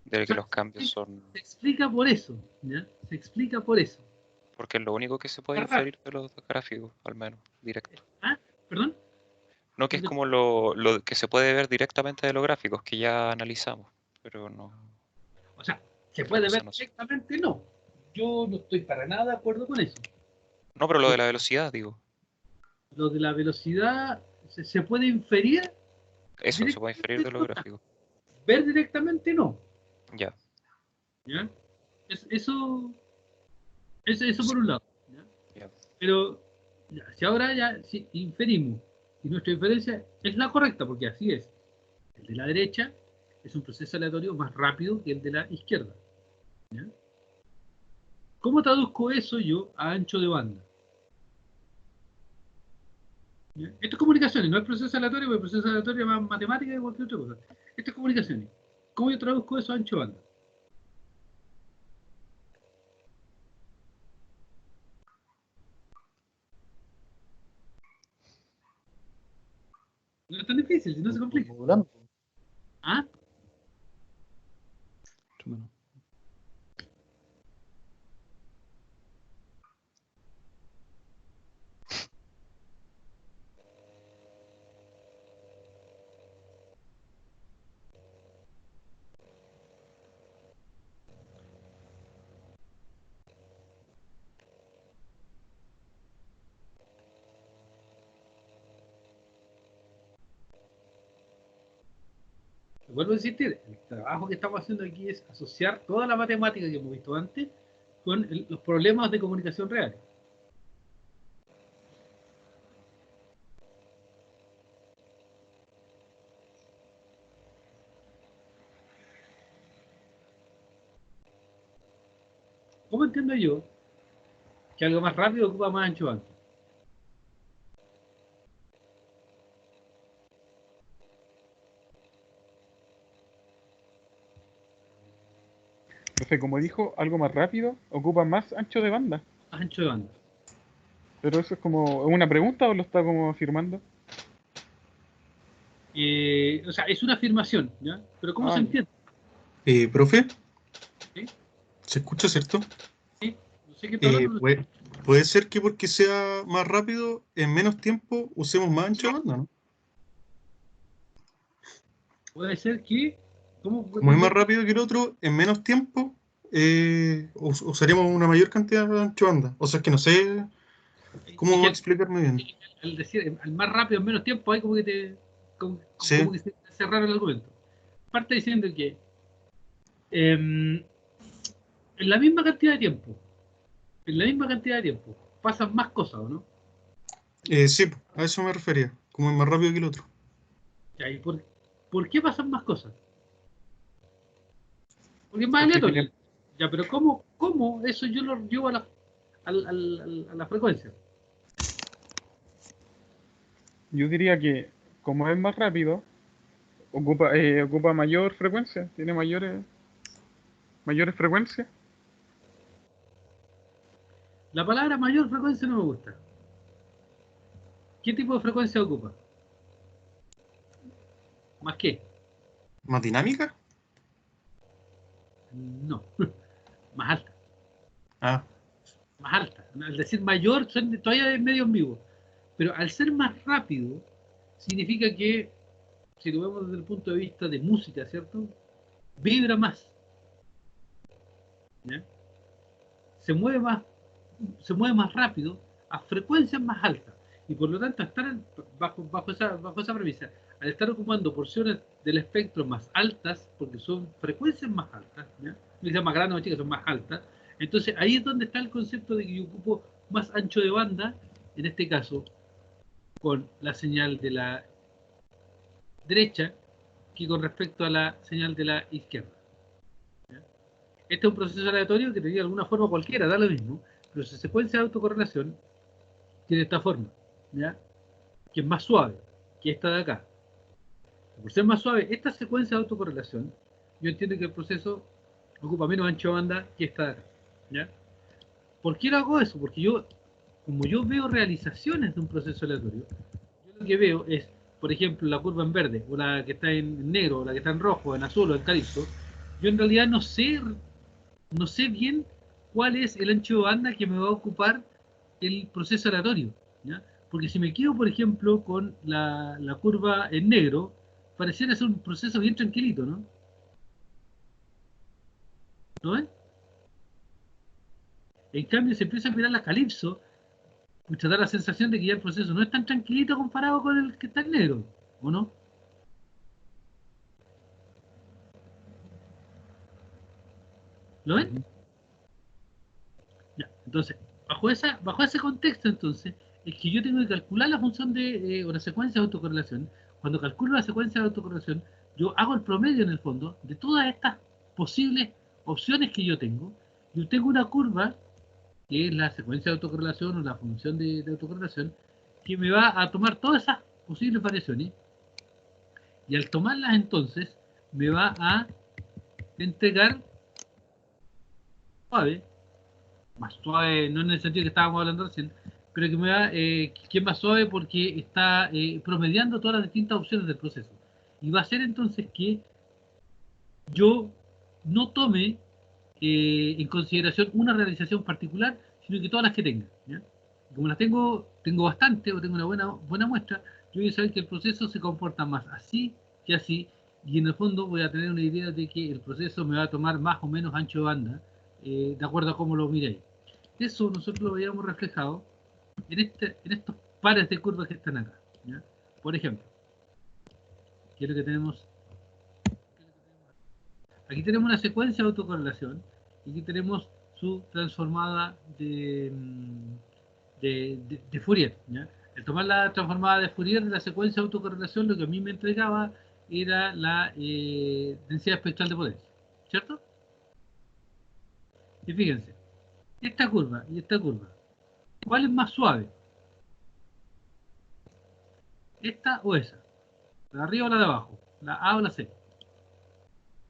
De que los cambios son. Se explica por eso, ¿ya? Se explica por eso. Porque es lo único que se puede Más rápido. inferir de los gráficos, al menos, directo. ¿Ah? ¿Perdón? No, que es como lo que se puede ver directamente de los gráficos que ya analizamos, pero no. O sea, ¿se Otra puede cosa ver no sé. directamente? No. Yo no estoy para nada de acuerdo con eso. No, pero lo de la velocidad, digo. Lo de la velocidad se puede inferir. Eso se puede inferir de los gráficos. Ver directamente no. Ya. ¿Ya? Eso por un lado. Pero ya, si ahora ya si inferimos y nuestra inferencia es la correcta, porque así es, el de la derecha es un proceso aleatorio más rápido que el de la izquierda. ¿Ya? ¿Cómo traduzco eso yo a ancho de banda? ¿Ya? Esto es comunicaciones, no es proceso aleatorio, porque el proceso aleatorio es más matemática que cualquier otra cosa. Esto es comunicaciones. ¿Cómo yo traduzco eso a ancho de banda? No es tan difícil, si no se complica. Modulando. ¿Ah? Bueno. Vuelvo a insistir, el trabajo que estamos haciendo aquí es asociar toda la matemática que hemos visto antes con los problemas de comunicación reales. ¿Cómo entiendo yo que algo más rápido ocupa más ancho banda? Entonces, como dijo, algo más rápido ocupa más ancho de banda. Más ancho de banda. Pero eso es como una pregunta o lo está como afirmando. O sea, es una afirmación, ¿ya? Pero ¿cómo se Ya. entiende? Profe, ¿Sí? ¿se escucha, cierto? ¿Sí? No sé qué está hablando. Puede ser que porque sea más rápido, en menos tiempo, usemos más ancho de banda, ¿no? Puede ser que... ¿Cómo? Como es más rápido que el otro, en menos tiempo, usaremos una mayor cantidad de ancho de banda. O sea, es que no sé Es cómo que explicarme bien. al decir al más rápido en menos tiempo, hay como que te... Sí, como que se cerraron el argumento. Parte diciendo que en la misma cantidad de tiempo, pasan más cosas, ¿o no? sí, a eso me refería. Como es más rápido que el otro. Ya, ¿y por qué pasan más cosas? Porque es más Porque aleatorio. tiene, Ya, pero ¿cómo eso yo lo llevo a la frecuencia? yo diría que como es más rápido, ocupa mayor frecuencia, tiene mayores frecuencias. La palabra mayor frecuencia no me gusta. ¿Qué tipo de frecuencia ocupa? ¿Más qué? ¿Más dinámica? No, más alta. Ah, Más alta. Al decir mayor, todavía es medio ambiguo. Pero al ser más rápido, significa que, si lo vemos desde el punto de vista de música, ¿cierto? Vibra más. ¿Ya? Se mueve más, se mueve más rápido a frecuencias más altas. Y por lo tanto, estar bajo esa premisa, al estar ocupando porciones del espectro más altas, porque son frecuencias más altas, ¿ya? No sean más grandes o más chicas, son más altas. Entonces ahí es donde está el concepto de que yo ocupo más ancho de banda, en este caso, con la señal de la derecha, que con respecto a la señal de la izquierda. ¿Ya? Este es un proceso aleatorio que tenía alguna forma cualquiera, da lo mismo, pero su secuencia de autocorrelación tiene esta forma, ¿ya? Que es más suave que esta de acá. Por ser más suave, esta secuencia de autocorrelación, yo entiendo que el proceso ocupa menos ancho de banda que esta de acá. ¿Ya? ¿Por qué lo hago eso? Porque como yo veo realizaciones de un proceso aleatorio, yo lo que veo es, por ejemplo, la curva en verde, o la que está en negro, o la que está en rojo, en azul o en calipso, yo en realidad no sé bien cuál es el ancho de banda que me va a ocupar el proceso aleatorio. ¿Ya? Porque si me quedo, por ejemplo, con la curva en negro, pareciera ser un proceso bien tranquilito, ¿no? ¿No es? En cambio, si empieza a mirar la calipso, mucha da la sensación de que ya el proceso no es tan tranquilito comparado con el que está en negro, ¿o no? ¿Lo ven? Ya, entonces, Bajo ese contexto, entonces, es que yo tengo que calcular la función o la secuencia de autocorrelación. Cuando calculo la secuencia de autocorrelación, yo hago el promedio en el fondo de todas estas posibles opciones que yo tengo. Yo tengo una curva, que es la secuencia de autocorrelación o la función de autocorrelación, que me va a tomar todas esas posibles variaciones, y al tomarlas entonces, me va a entregar suave, más suave, no en el sentido que estábamos hablando recién, pero que me va, que es más suave porque está promediando todas las distintas opciones del proceso. Y va a ser entonces que yo no tome en consideración una realización particular, sino que todas las que tenga. ¿Ya? Como las tengo bastante o tengo una buena muestra, yo voy a saber que el proceso se comporta más así que así, y en el fondo voy a tener una idea de que el proceso me va a tomar más o menos ancho de banda, de acuerdo a cómo lo miréis. Eso nosotros lo veíamos reflejado en estos pares de curvas que están acá. ¿Ya? Por ejemplo, ¿qué es lo que tenemos? Aquí tenemos una secuencia de autocorrelación y aquí tenemos su transformada de Fourier. ¿Ya? El tomar la transformada de Fourier de la secuencia de autocorrelación, lo que a mí me entregaba era la densidad espectral de potencia. ¿Cierto? Y fíjense, esta curva y esta curva, ¿cuál es más suave? ¿Esta o esa? ¿La de arriba o la de abajo? ¿La A o la C?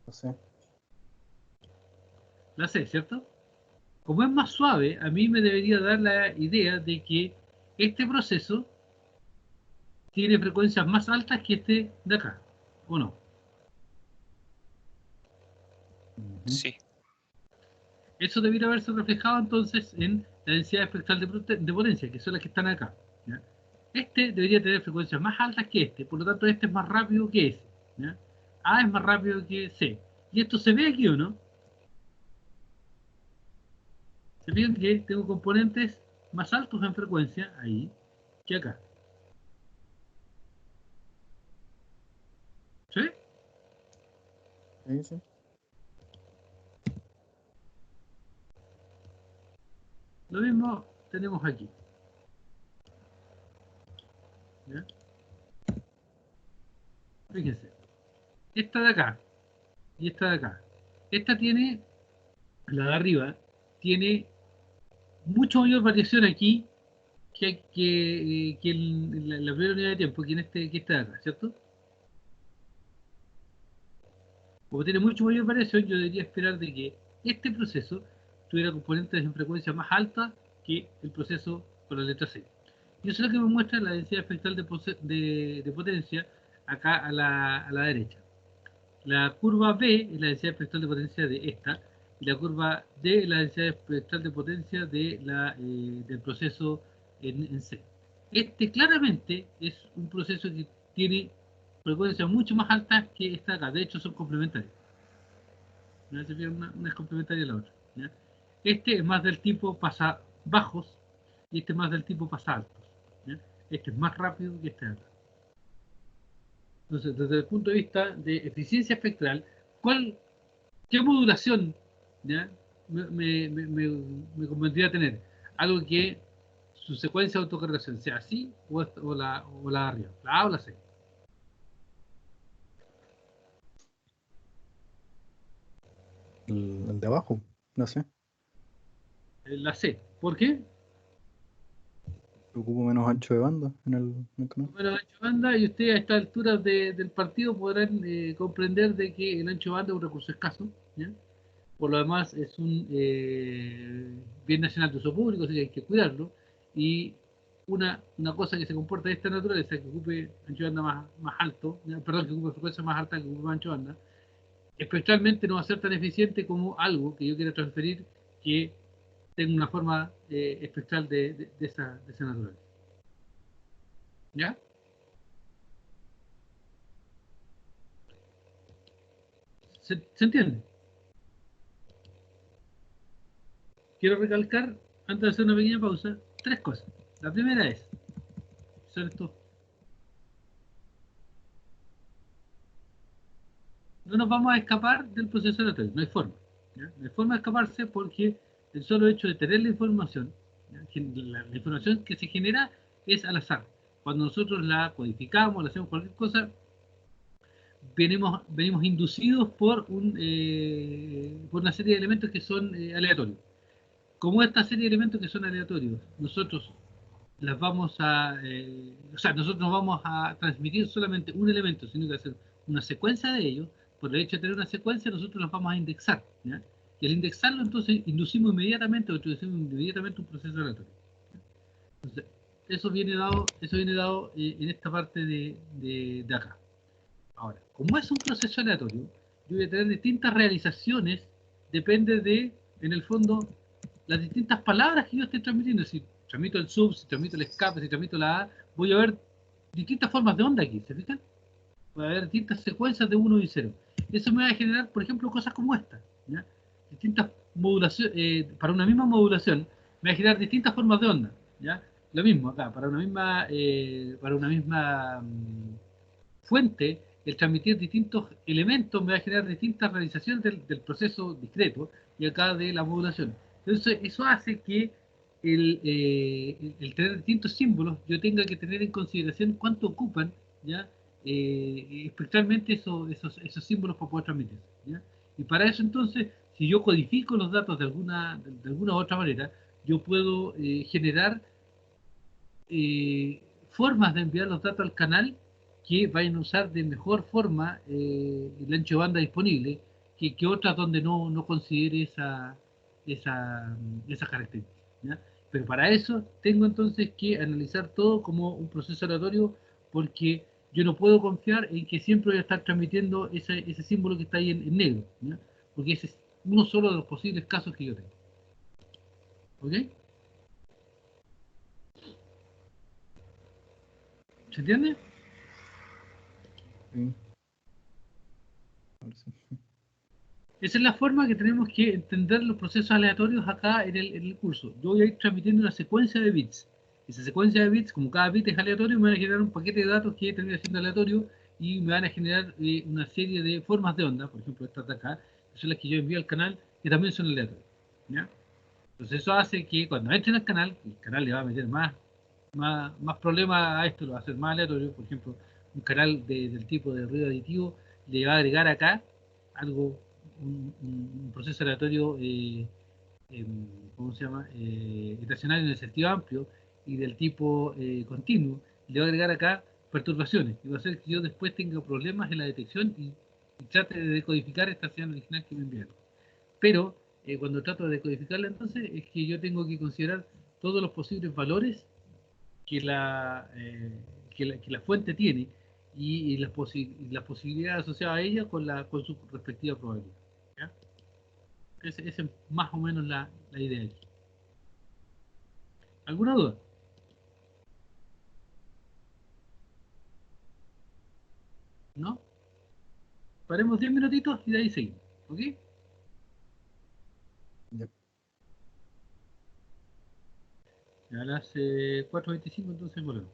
No sé. La C, ¿cierto? Como es más suave, a mí me debería dar la idea de que este proceso tiene frecuencias más altas que este de acá, ¿o no? Sí. Eso debería haberse reflejado entonces en la densidad espectral de potencia, que son las que están acá. ¿Ya? Este debería tener frecuencias más altas que este, por lo tanto este es más rápido que ese. ¿Ya? A es más rápido que C. ¿Y esto se ve aquí o no? Se fijan que tengo componentes más altos en frecuencia ahí que acá. ¿Sí? Ahí sí. Lo mismo tenemos aquí. ¿Ya? Fíjense. Esta de acá y esta de acá. Esta tiene, la de arriba, tiene mucho mayor variación aquí que en la primera unidad de tiempo, que esta de acá, ¿cierto? Como tiene mucho mayor variación, yo debería esperar de que este proceso tuviera componentes en frecuencia más alta que el proceso con la letra C. Y eso es lo que me muestra la densidad espectral de potencia acá a la derecha. La curva B es la densidad espectral de potencia de esta, y la curva D es la densidad espectral de potencia del proceso en C. Este claramente es un proceso que tiene frecuencias mucho más altas que esta acá, de hecho son complementarias. Una es complementaria a la otra. ¿Ya? Este es más del tipo pasa bajos y este es más del tipo pasa altos. ¿Ya? Este es más rápido que este de acá. Entonces, desde el punto de vista de eficiencia espectral, ¿qué modulación, ¿ya? me convendría tener? Algo que su secuencia de autocorrelación sea así o la de arriba, la A o la C. El de abajo, no sé. La C. ¿Por qué? Ocupo menos ancho de banda en el canal. Bueno, ancho de banda, y ustedes a esta altura del partido podrán comprender de que el ancho de banda es un recurso escaso, ¿ya? Por lo demás es un bien nacional de uso público, así que hay que cuidarlo, y una cosa que se comporta de esta naturaleza, que ocupe ancho de banda más alto, perdón, que ocupe frecuencia más alta, que ocupe más ancho de banda, espectralmente no va a ser tan eficiente como algo que yo quiera transferir que tenga una forma espectral de esa naturaleza. ¿Ya? ¿Se entiende? Quiero recalcar, antes de hacer una pequeña pausa, tres cosas. La primera es, son estos. No nos vamos a escapar del proceso aleatorio, no hay forma. ¿Ya? No hay forma de escaparse porque el solo hecho de tener la información ¿ya? La información que se genera es al azar. Cuando nosotros la codificamos, le hacemos cualquier cosa, venimos inducidos por una serie de elementos que son aleatorios. Como esta serie de elementos que son aleatorios, nosotros nosotros no vamos a transmitir solamente un elemento, sino que hacer una secuencia de ellos. Por el hecho de tener una secuencia, nosotros los vamos a indexar, ¿ya? Y al indexarlo, entonces, introducimos inmediatamente un proceso aleatorio. Entonces, eso viene dado en esta parte de acá. Ahora, como es un proceso aleatorio, yo voy a tener distintas realizaciones, depende de, en el fondo, las distintas palabras que yo esté transmitiendo. Si transmito el sub, si transmito el escape, si transmito la A, voy a ver distintas formas de onda aquí, ¿se fijan? Voy a ver distintas secuencias de 1 y 0. Eso me va a generar, por ejemplo, cosas como esta, ¿ya? Distintas modulaciones, para una misma modulación, me va a generar distintas formas de onda, ¿ya? Lo mismo acá, para una misma fuente, el transmitir distintos elementos me va a generar distintas realizaciones del proceso discreto y acá de la modulación. Entonces, eso hace que el tener distintos símbolos, yo tenga que tener en consideración cuánto ocupan, ¿ya? Espectralmente esos símbolos para poder transmitir, ¿ya? Y para eso entonces, si yo codifico los datos de alguna u otra manera, yo puedo generar formas de enviar los datos al canal que vayan a usar de mejor forma el ancho de banda disponible que otras donde no considere esa característica, ¿ya? Pero para eso tengo entonces que analizar todo como un proceso aleatorio, porque yo no puedo confiar en que siempre voy a estar transmitiendo ese símbolo que está ahí en negro, ¿ya? Porque ese es uno solo de los posibles casos que yo tengo. ¿Ok? ¿Se entiende? Sí. A ver si- Esa es la forma que tenemos que entender los procesos aleatorios acá en el curso. Yo voy a ir transmitiendo una secuencia de bits. Esa secuencia de bits, como cada bit es aleatorio, me van a generar un paquete de datos que termina siendo aleatorio y me van a generar una serie de formas de onda, por ejemplo estas de acá, que son las que yo envío al canal, que también son aleatorias, ¿ya? Entonces eso hace que cuando entren al canal, el canal le va a meter más problemas a esto, lo va a hacer más aleatorio. Por ejemplo, un canal del tipo de ruido aditivo le va a agregar acá algo, un proceso aleatorio, ¿cómo se llama? Estacionario en el sentido amplio y del tipo continuo. Le va a agregar acá perturbaciones y va a hacer que yo después tenga problemas en la detección y trate de decodificar esta señal original que me enviaron. Pero cuando trato de decodificarla, entonces es que yo tengo que considerar todos los posibles valores que la fuente tiene y las posibilidades asociadas a ella con su respectiva probabilidad, ¿ya? Esa es más o menos la idea aquí. ¿Alguna duda? ¿No? Paremos 10 minutitos y de ahí seguimos. ¿Ok? Ya. Ya a las 4:25 entonces volvemos.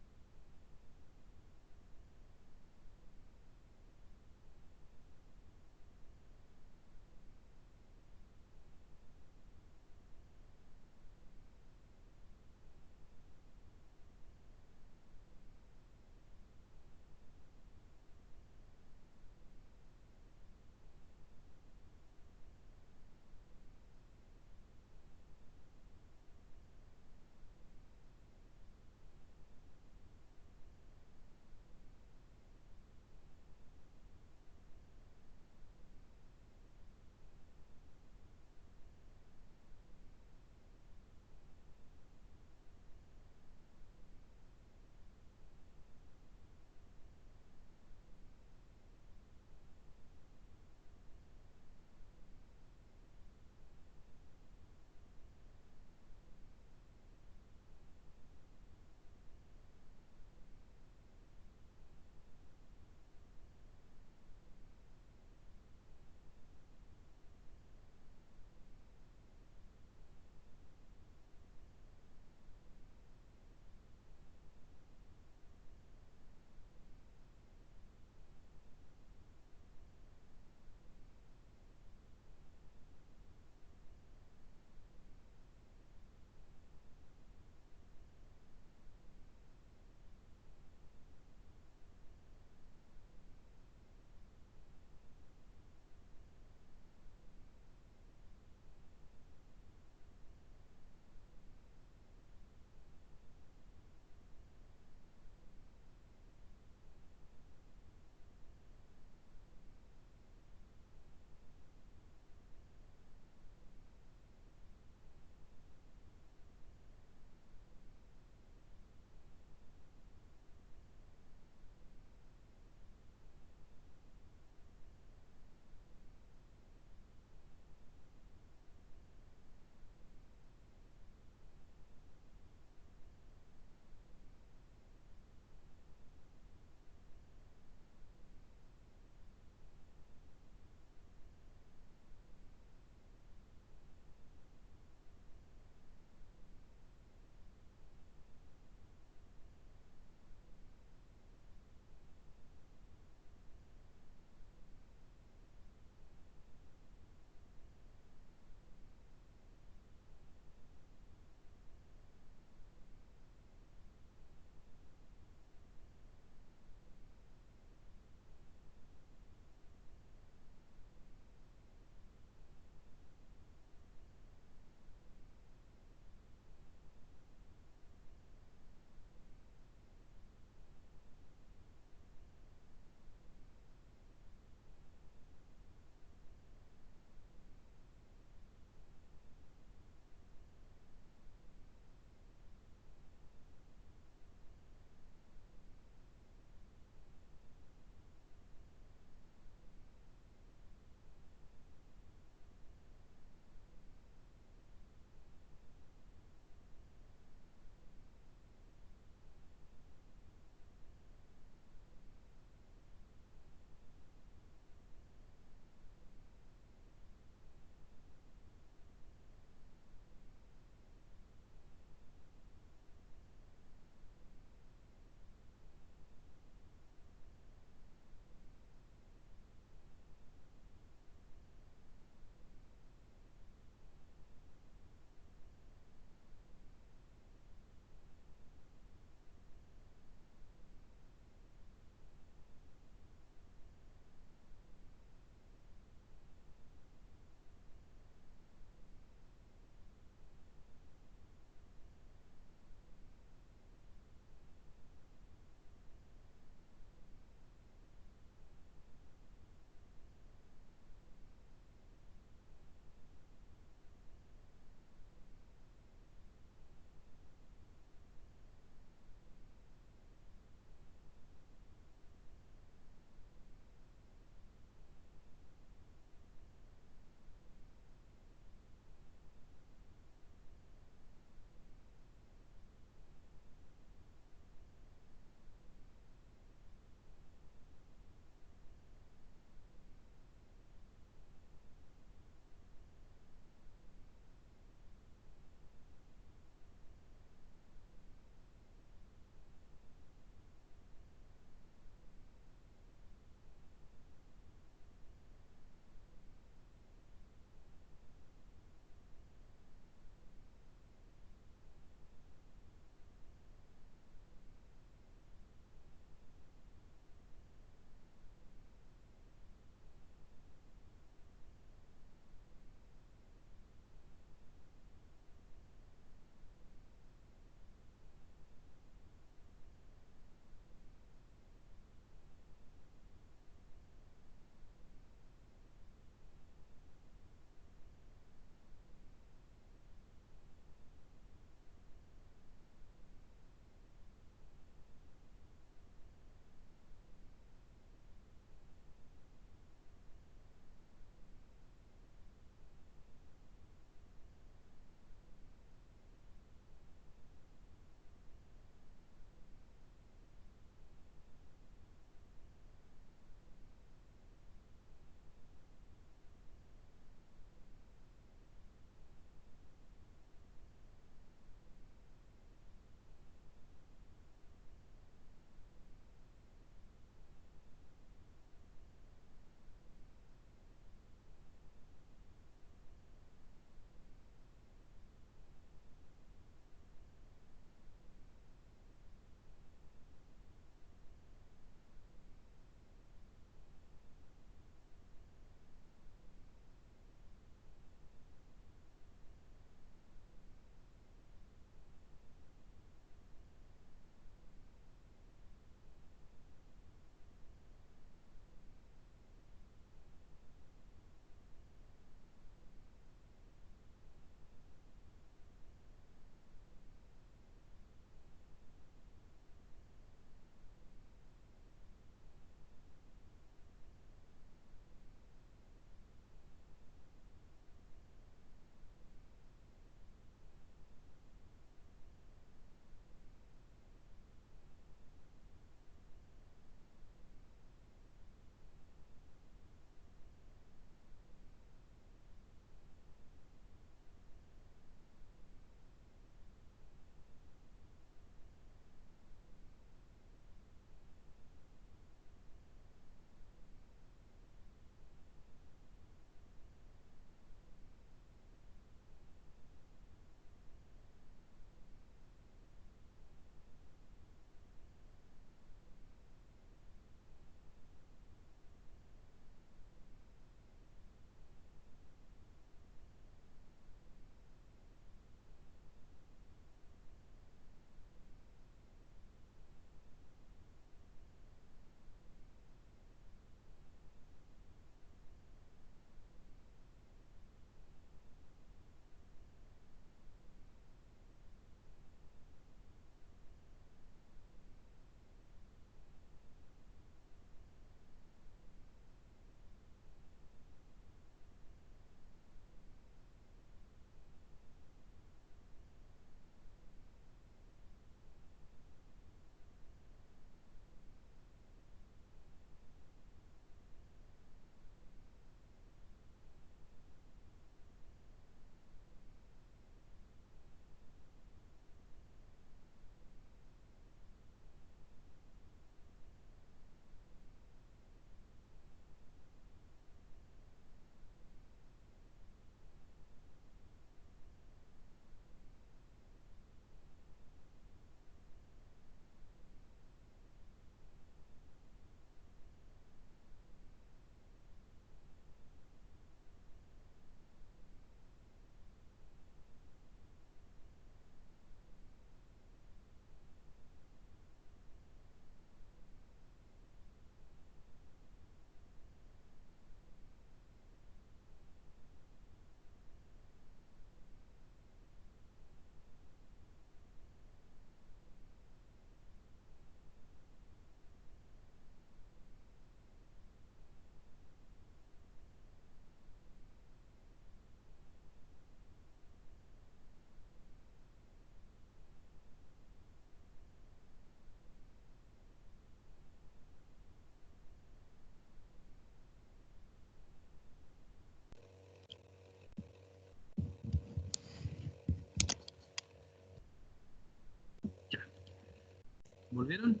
¿Volvieron?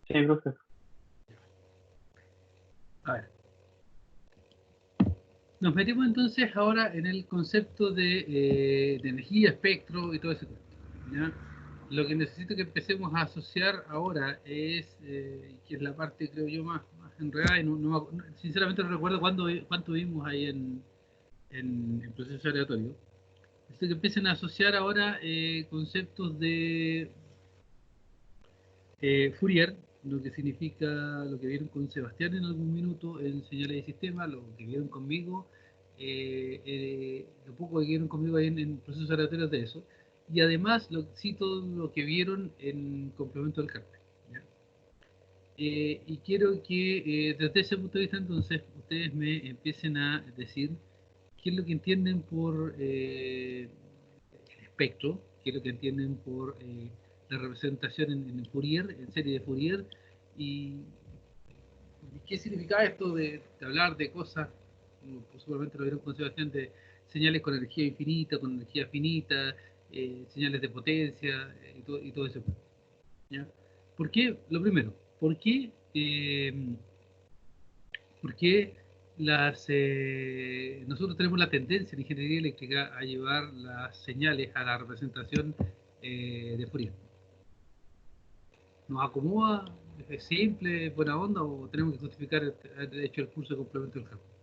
Sí, profe. A ver. Nos metemos entonces ahora en el concepto de energía, espectro y todo eso. ¿Ya? Lo que necesito que empecemos a asociar ahora es, que es la parte, creo yo, más enredada, y sinceramente no recuerdo cuánto vimos ahí en proceso aleatorio. Necesito que empiecen a asociar ahora conceptos de Fourier, lo que significa lo que vieron con Sebastián en algún minuto en señales de sistema, lo que vieron conmigo, lo poco que vieron conmigo ahí en procesos aleatorios de eso, y además todo lo que vieron en complemento del cálculo. Y quiero que desde ese punto de vista entonces ustedes me empiecen a decir qué es lo que entienden por el espectro, qué es lo que entienden por la representación en Fourier, en serie de Fourier, y qué significa esto de hablar de cosas, como seguramente lo vieron con Sebastián, de señales con energía infinita, con energía finita, señales de potencia, y todo eso. ¿Ya? ¿Por qué? Lo primero, ¿por qué nosotros tenemos la tendencia en ingeniería eléctrica a llevar las señales a la representación de Fourier? ¿Nos acomoda? ¿Es simple? ¿Es buena onda? ¿O tenemos que justificar haber hecho el curso de complemento del cálculo?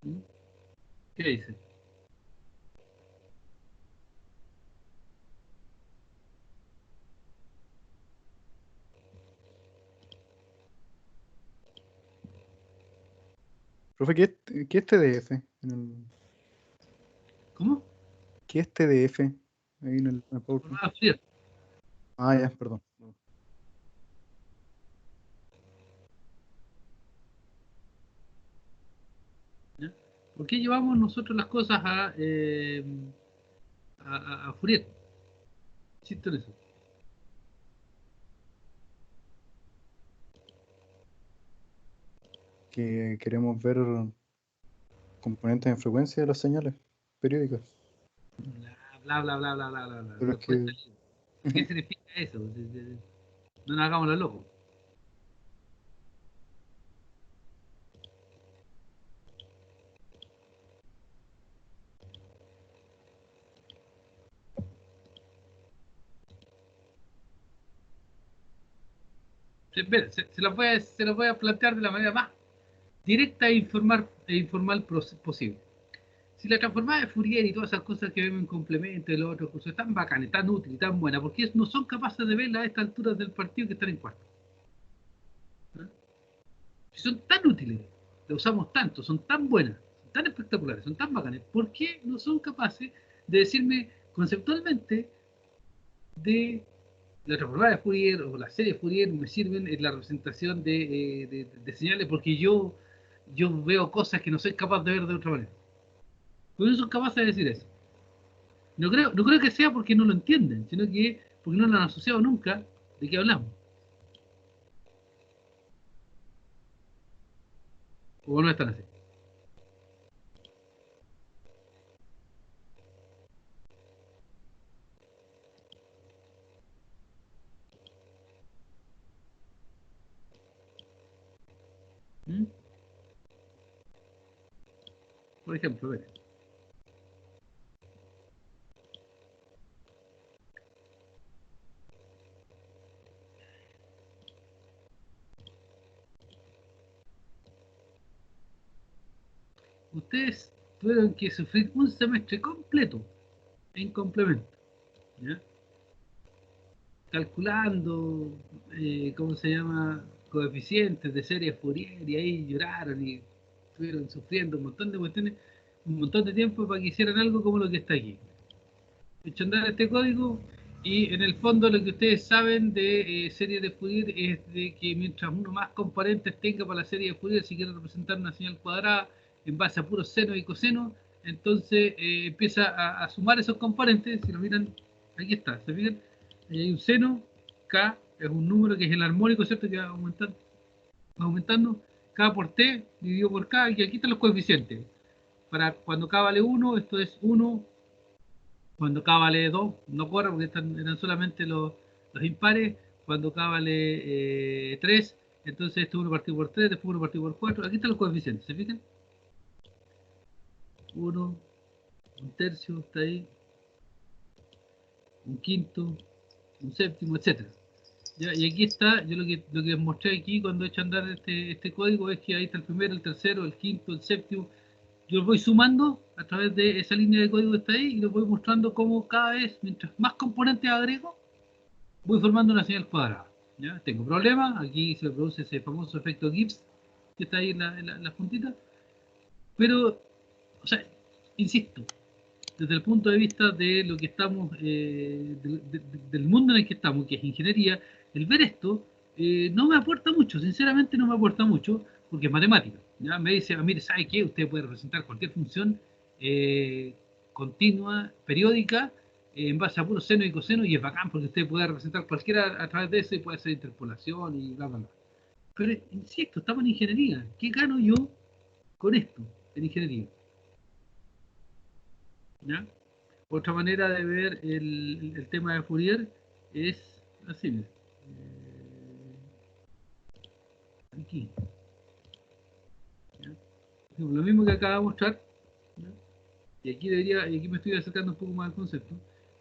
¿Mm? ¿Qué dice? Profe, ¿qué es TDF? ¿Cómo? ¿Qué es TDF? Ahí en el PowerPoint. Ah, Fourier. Ah, ya, perdón. ¿Ya? ¿Por qué llevamos nosotros las cosas a Fourier? Insisto en eso. Que queremos ver componentes en frecuencia de las señales periódicas. Bla, bla, bla, bla, bla, bla, bla. Pero es que ¿Qué significa eso? No nos hagamos los locos. Se las voy a plantear de la manera más directa e informal posible. Si la transformada de Fourier y todas esas cosas que vemos en complemento y los otros cursos tan bacanes, tan útiles, tan buenas, porque no son capaces de verla a estas alturas del partido que están en cuarto. ¿Eh? Si son tan útiles, las usamos tanto, son tan buenas, son tan espectaculares, son tan bacanes, ¿por qué no son capaces de decirme conceptualmente de la transformada de Fourier o la serie de Fourier me sirven en la representación de señales? Porque yo veo cosas que no soy capaz de ver de otra manera. ¿Por qué no son capaces de decir eso? No creo que sea porque no lo entienden, sino que porque no lo han asociado nunca de qué hablamos. O no están así. ¿Mm? Por ejemplo, a ver. Ustedes tuvieron que sufrir un semestre completo en complemento, ¿ya? Calculando, ¿cómo se llama? Coeficientes de serie Fourier, y ahí lloraron y estuvieron sufriendo un montón de cuestiones, un montón de tiempo para que hicieran algo como lo que está aquí. Hecho andar este código, y en el fondo lo que ustedes saben de serie de Fourier es de que mientras uno más componentes tenga para la serie de Fourier, si quiere representar una señal cuadrada en base a puros seno y coseno, entonces empieza a sumar esos componentes. Si lo miran, aquí está, ¿se fijan? Ahí hay un seno, K es un número que es el armónico, ¿cierto? Que va aumentando. K por T dividido por K, y aquí están los coeficientes. Para cuando K vale 1, esto es 1. Cuando K vale 2, no corre porque eran solamente los impares. Cuando K vale 3, entonces esto es 1 partido por 3, después 1 partido por 4. Aquí están los coeficientes, ¿se fijan? 1, un tercio, está ahí. Un quinto, un séptimo, etcétera. ¿Ya? Y aquí está, yo lo que les mostré aquí cuando he hecho andar este código es que ahí está el primero, el tercero, el quinto, el séptimo. Yo los voy sumando a través de esa línea de código que está ahí y los voy mostrando cómo cada vez, mientras más componentes agrego, voy formando una señal cuadrada. ¿Ya? Tengo problemas, aquí se produce ese famoso efecto Gibbs que está ahí en la puntita. Pero, o sea, insisto, desde el punto de vista de lo que estamos, del mundo en el que estamos, que es ingeniería, el ver esto no me aporta mucho, sinceramente no me aporta mucho, porque es matemática. ¿Ya? Me dice, mire, ¿sabe qué? Usted puede representar cualquier función continua, periódica, en base a puro seno y coseno, y es bacán porque usted puede representar cualquiera a través de eso y puede hacer interpolación y bla, bla, bla. Pero, insisto, estamos en ingeniería. ¿Qué gano yo con esto en ingeniería? ¿Ya? Otra manera de ver el tema de Fourier es así, mira. Aquí. ¿Ya? Lo mismo que acabo de mostrar. ¿Ya? Y aquí me estoy acercando un poco más al concepto.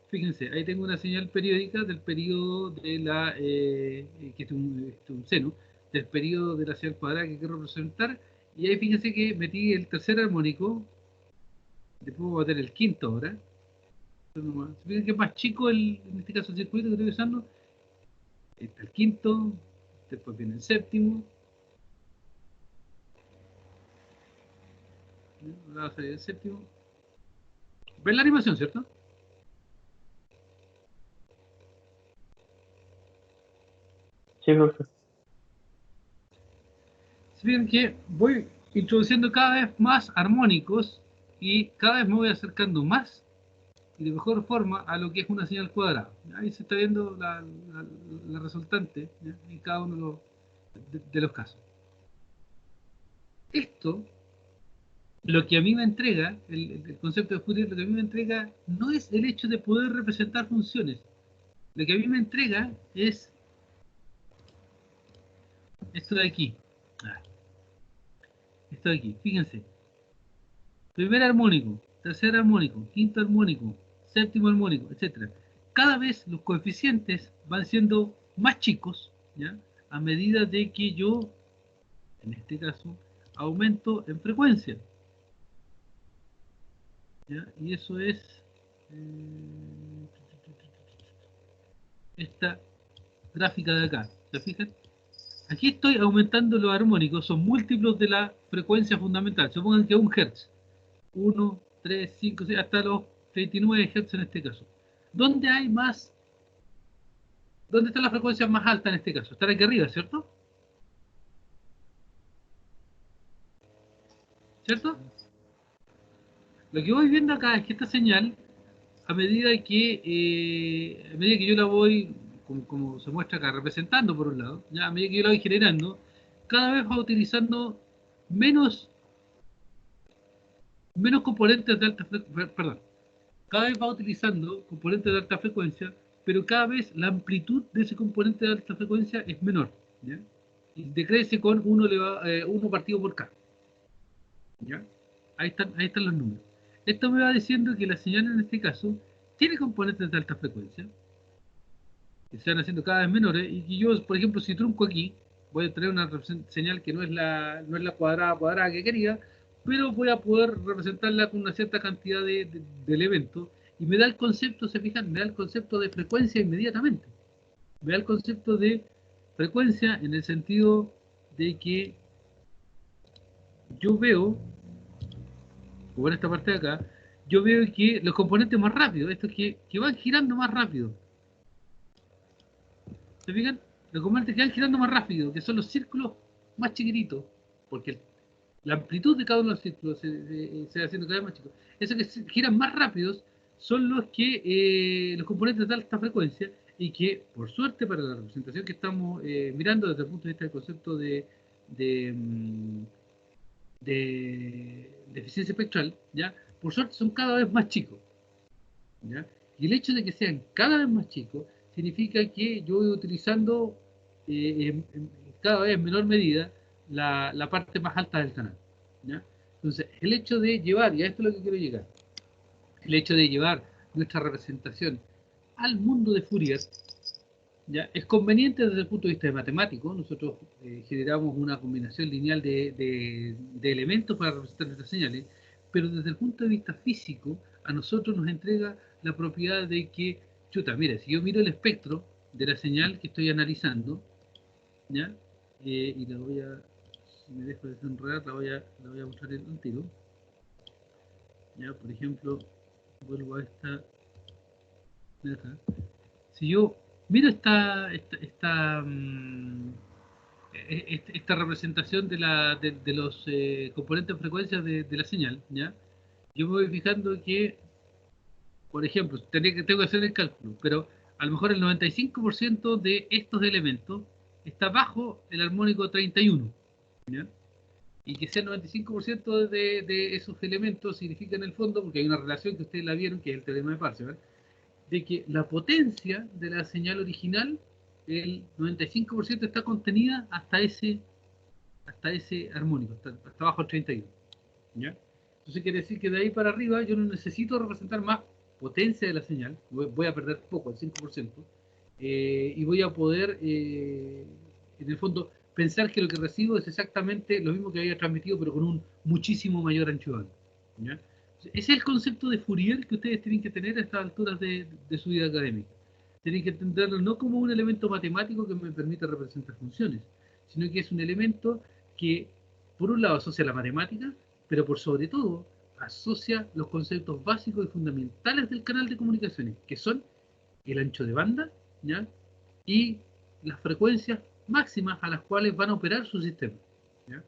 Fíjense, ahí tengo una señal periódica del periodo de la, que es un seno, del periodo de la señal cuadrada que quiero representar. Y ahí fíjense que metí el tercer armónico, después voy a meter el quinto ahora. Se fijan que es más chico en este caso el circuito que estoy usando. Está el quinto, después viene el séptimo. Ahora va a salir el séptimo. ¿Ven la animación, cierto? Sí, profe. Se fijan que voy introduciendo cada vez más armónicos y cada vez me voy acercando más y de mejor forma a lo que es una señal cuadrada. Ahí se está viendo la resultante, ¿ya? En cada uno de los casos. Esto, lo que a mí me entrega, el concepto de Fourier, lo que a mí me entrega no es el hecho de poder representar funciones. Lo que a mí me entrega es esto de aquí. Esto de aquí, fíjense. Primer armónico, tercer armónico, quinto armónico, séptimo armónico, etc. Cada vez los coeficientes van siendo más chicos, ¿ya? A medida de que yo, en este caso, aumento en frecuencia. ¿Ya? Y eso es esta gráfica de acá. ¿Se fijan? Aquí estoy aumentando los armónicos, son múltiplos de la frecuencia fundamental. Supongan que 1 Hz. 1, 3, 5, 6, hasta los 29 Hz en este caso. ¿Dónde hay más? ¿Dónde están las frecuencias más altas en este caso? Están aquí arriba, ¿cierto? ¿Cierto? Lo que voy viendo acá es que esta señal, a medida que yo la voy, como se muestra acá, representando por un lado, ¿ya? A medida que yo la voy generando, cada vez va utilizando menos componentes de alta frecuencia, perdón, cada vez va utilizando componentes de alta frecuencia, pero cada vez la amplitud de ese componente de alta frecuencia es menor, ¿ya? Y decrece con 1 partido por K. ¿Ya? Ahí están los números. Esto me va diciendo que la señal en este caso tiene componentes de alta frecuencia, que se van haciendo cada vez menores, y que yo, por ejemplo, si trunco aquí, voy a tener una señal que no es la cuadrada que quería, pero voy a poder representarla con una cierta cantidad de elementos, y me da el concepto, se fijan, me da el concepto de frecuencia inmediatamente. Me da el concepto de frecuencia en el sentido de que yo veo, como en esta parte de acá, yo veo que los componentes más rápidos, estos que van girando más rápido, ¿se fijan? Los componentes que van girando más rápido, que son los círculos más chiquititos, porque la amplitud de cada uno de los círculos se va haciendo cada vez más chico. Esos que giran más rápidos son los componentes de alta frecuencia, Y que, por suerte, para la representación que estamos mirando desde el punto de vista del concepto de, mm, de eficiencia espectral, ¿ya? Por suerte son cada vez más chicos, ¿ya? Y el hecho de que sean cada vez más chicos significa que yo voy utilizando cada vez en menor medida la parte más alta del canal, ¿ya? Entonces, el hecho de llevar, y a esto es lo que quiero llegar, el hecho de llevar nuestra representación al mundo de Fourier, ¿ya? Es conveniente desde el punto de vista de matemático. Nosotros generamos una combinación lineal de elementos para representar nuestras señales, pero desde el punto de vista físico, a nosotros nos entrega la propiedad de que, chuta, mira, si yo miro el espectro de la señal que estoy analizando, ¿ya? Y la voy a, si me dejo desenredar, la voy a mostrar en un tiro. ¿Ya? Por ejemplo, vuelvo a esta de acá. Si yo miro esta representación de los componentes de frecuencia de la señal, ¿ya? Yo me voy fijando que, por ejemplo, tengo que hacer el cálculo, pero a lo mejor el 95% de estos elementos está bajo el armónico 31, ¿ya? Y que sea el 95% de esos elementos significa en el fondo, porque hay una relación que ustedes la vieron, que es el teorema de Parseval, de que la potencia de la señal original, el 95% está contenida hasta ese armónico, hasta abajo el 31. ¿Ya? Entonces quiere decir que de ahí para arriba yo no necesito representar más potencia de la señal, voy a perder poco, el 5%, y voy a poder, en el fondo, pensar que lo que recibo es exactamente lo mismo que había transmitido, pero con un muchísimo mayor ancho de banda. ¿Ya? Ese es el concepto de Fourier que ustedes tienen que tener a estas alturas de su vida académica. Tienen que entenderlo no como un elemento matemático que me permite representar funciones, sino que es un elemento que, por un lado, asocia la matemática, pero por sobre todo, asocia los conceptos básicos y fundamentales del canal de comunicaciones, que son el ancho de banda, ¿ya? Y las frecuencias máximas a las cuales van a operar su sistema, ¿ya?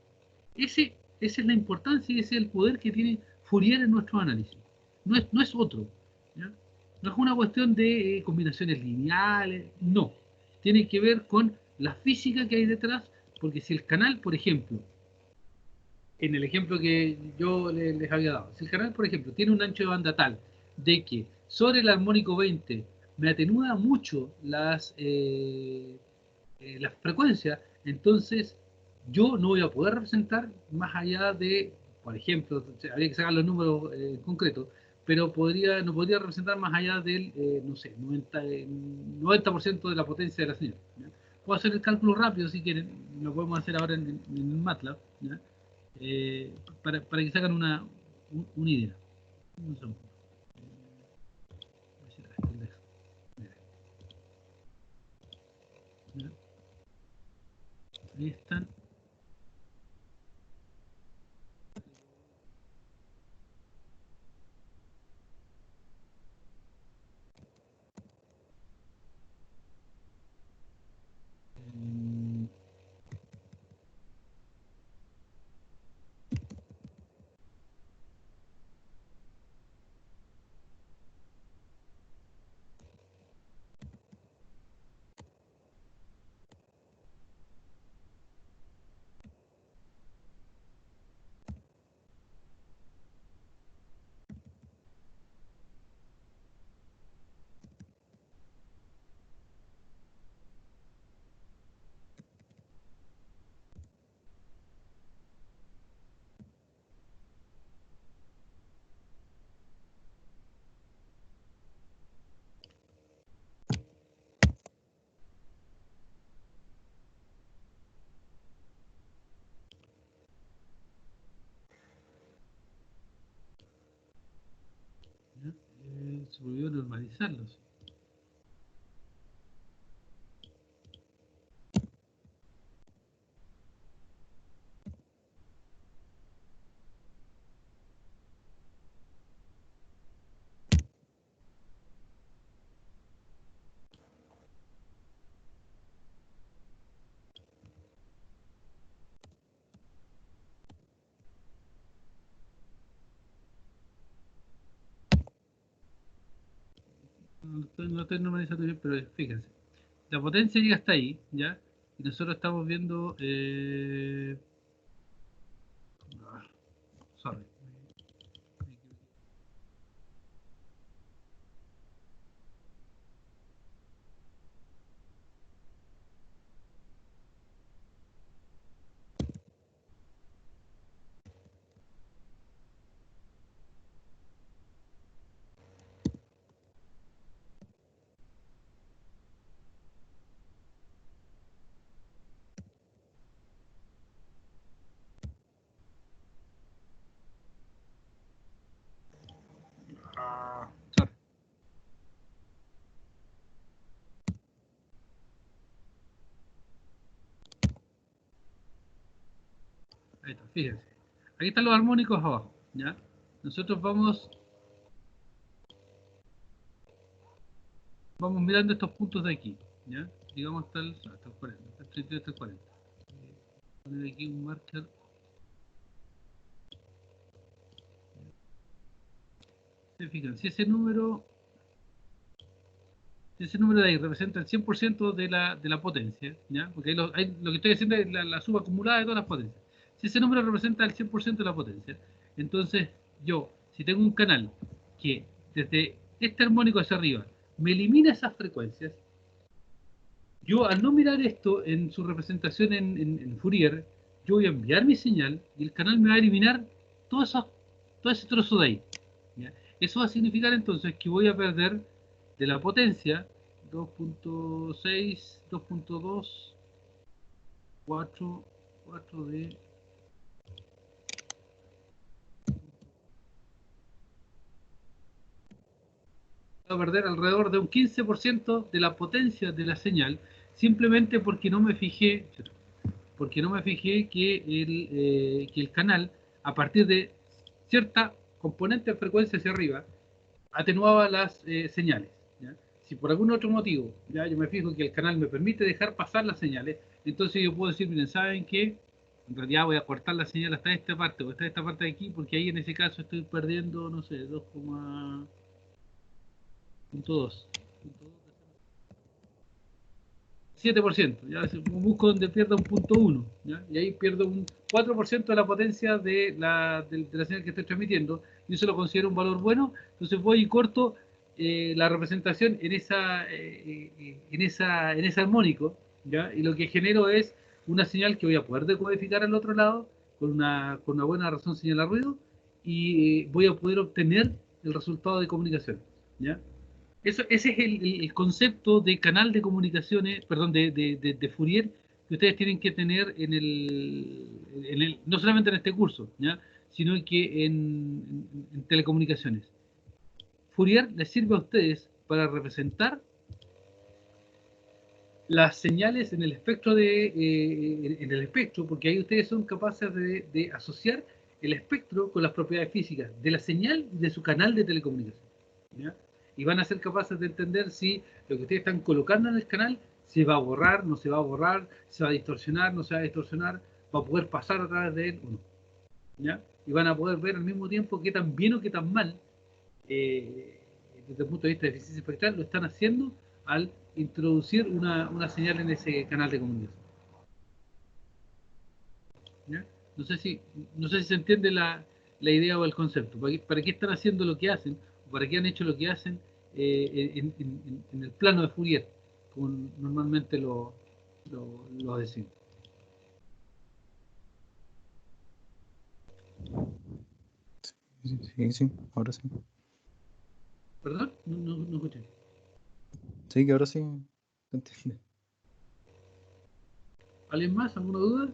Esa es la importancia y ese es el poder que tiene Fourier en nuestro análisis. No es otro, ¿ya? No es una cuestión de combinaciones lineales, no. Tiene que ver con la física que hay detrás, porque si el canal, por ejemplo, en el ejemplo que yo les había dado, si el canal, por ejemplo, tiene un ancho de banda tal de que sobre el armónico 20 me atenúa mucho las frecuencias, entonces yo no voy a poder representar más allá de, por ejemplo, habría que sacar los números concretos, pero no podría representar más allá del, no sé, 90% de la potencia de la señal, ¿ya? Puedo hacer el cálculo rápido si quieren, lo podemos hacer ahora en MATLAB, ¿ya? Para que se hagan una idea. Un segundo. ¿Ya? Ahí están. ¿Ya? Se volvió a normalizarlos. no estoy normalizando bien, pero fíjense. La potencia llega hasta ahí, ¿ya? Y nosotros estamos viendo... sorry. Sorry. Ahí está, fíjense. Aquí están los armónicos abajo, ¿ya? Nosotros vamos mirando estos puntos de aquí, ¿ya? Digamos hasta el 40, hasta el 32, hasta el 40. Poner aquí un marker. Se fijan, si ese número de ahí representa el 100% de la potencia, ¿ya? Porque lo que estoy haciendo es la suma acumulada de todas las potencias. Si ese número representa el 100% de la potencia, entonces yo, si tengo un canal que desde este armónico hacia arriba me elimina esas frecuencias, yo al no mirar esto en su representación en Fourier, yo voy a enviar mi señal y el canal me va a eliminar todo ese trozo de ahí, ¿ya? Eso va a significar entonces que voy a perder de la potencia 2.6, 2.2, 4 de... Voy a perder alrededor de un 15% de la potencia de la señal, simplemente porque no me fijé que el canal, a partir de cierta componente de frecuencia hacia arriba, atenuaba las señales, ¿ya? Si por algún otro motivo, ya yo me fijo que el canal me permite dejar pasar las señales, entonces yo puedo decir, miren, ¿saben qué? En realidad voy a cortar la señal hasta esta parte o hasta esta parte de aquí, porque ahí en ese caso estoy perdiendo, no sé, 2,2. 7%, ya busco donde pierda un punto 1, ¿ya? Y ahí pierdo un 4% de la potencia de la señal que estoy transmitiendo, y eso lo considero un valor bueno. Entonces voy y corto la representación en ese armónico, ¿ya? Y lo que genero es una señal que voy a poder decodificar al otro lado con una buena razón señal a ruido, y voy a poder obtener el resultado de comunicación, ¿ya? Ese es el concepto de canal de comunicaciones, perdón, de Fourier, que ustedes tienen que tener no solamente en este curso, ¿ya? Sino que en telecomunicaciones. Fourier les sirve a ustedes para representar las señales en el espectro porque ahí ustedes son capaces de asociar el espectro con las propiedades físicas de la señal y de su canal de telecomunicación, ¿ya? Y van a ser capaces de entender si lo que ustedes están colocando en el canal se va a borrar, no se va a borrar, se va a distorsionar, no se va a distorsionar, va a poder pasar a través de él o no, ¿ya? Y van a poder ver al mismo tiempo qué tan bien o qué tan mal, desde el punto de vista de eficiencia espectral, lo están haciendo al introducir una señal en ese canal de comunicación, ¿ya? No sé si se entiende la idea o el concepto. ¿Para qué están haciendo lo que hacen? ¿Para qué han hecho lo que hacen en el plano de Fourier, como normalmente lo decimos? Sí, ahora sí. ¿Perdón? No escuché. Sí, que ahora sí se entiende. ¿Alguien más? ¿Alguna duda?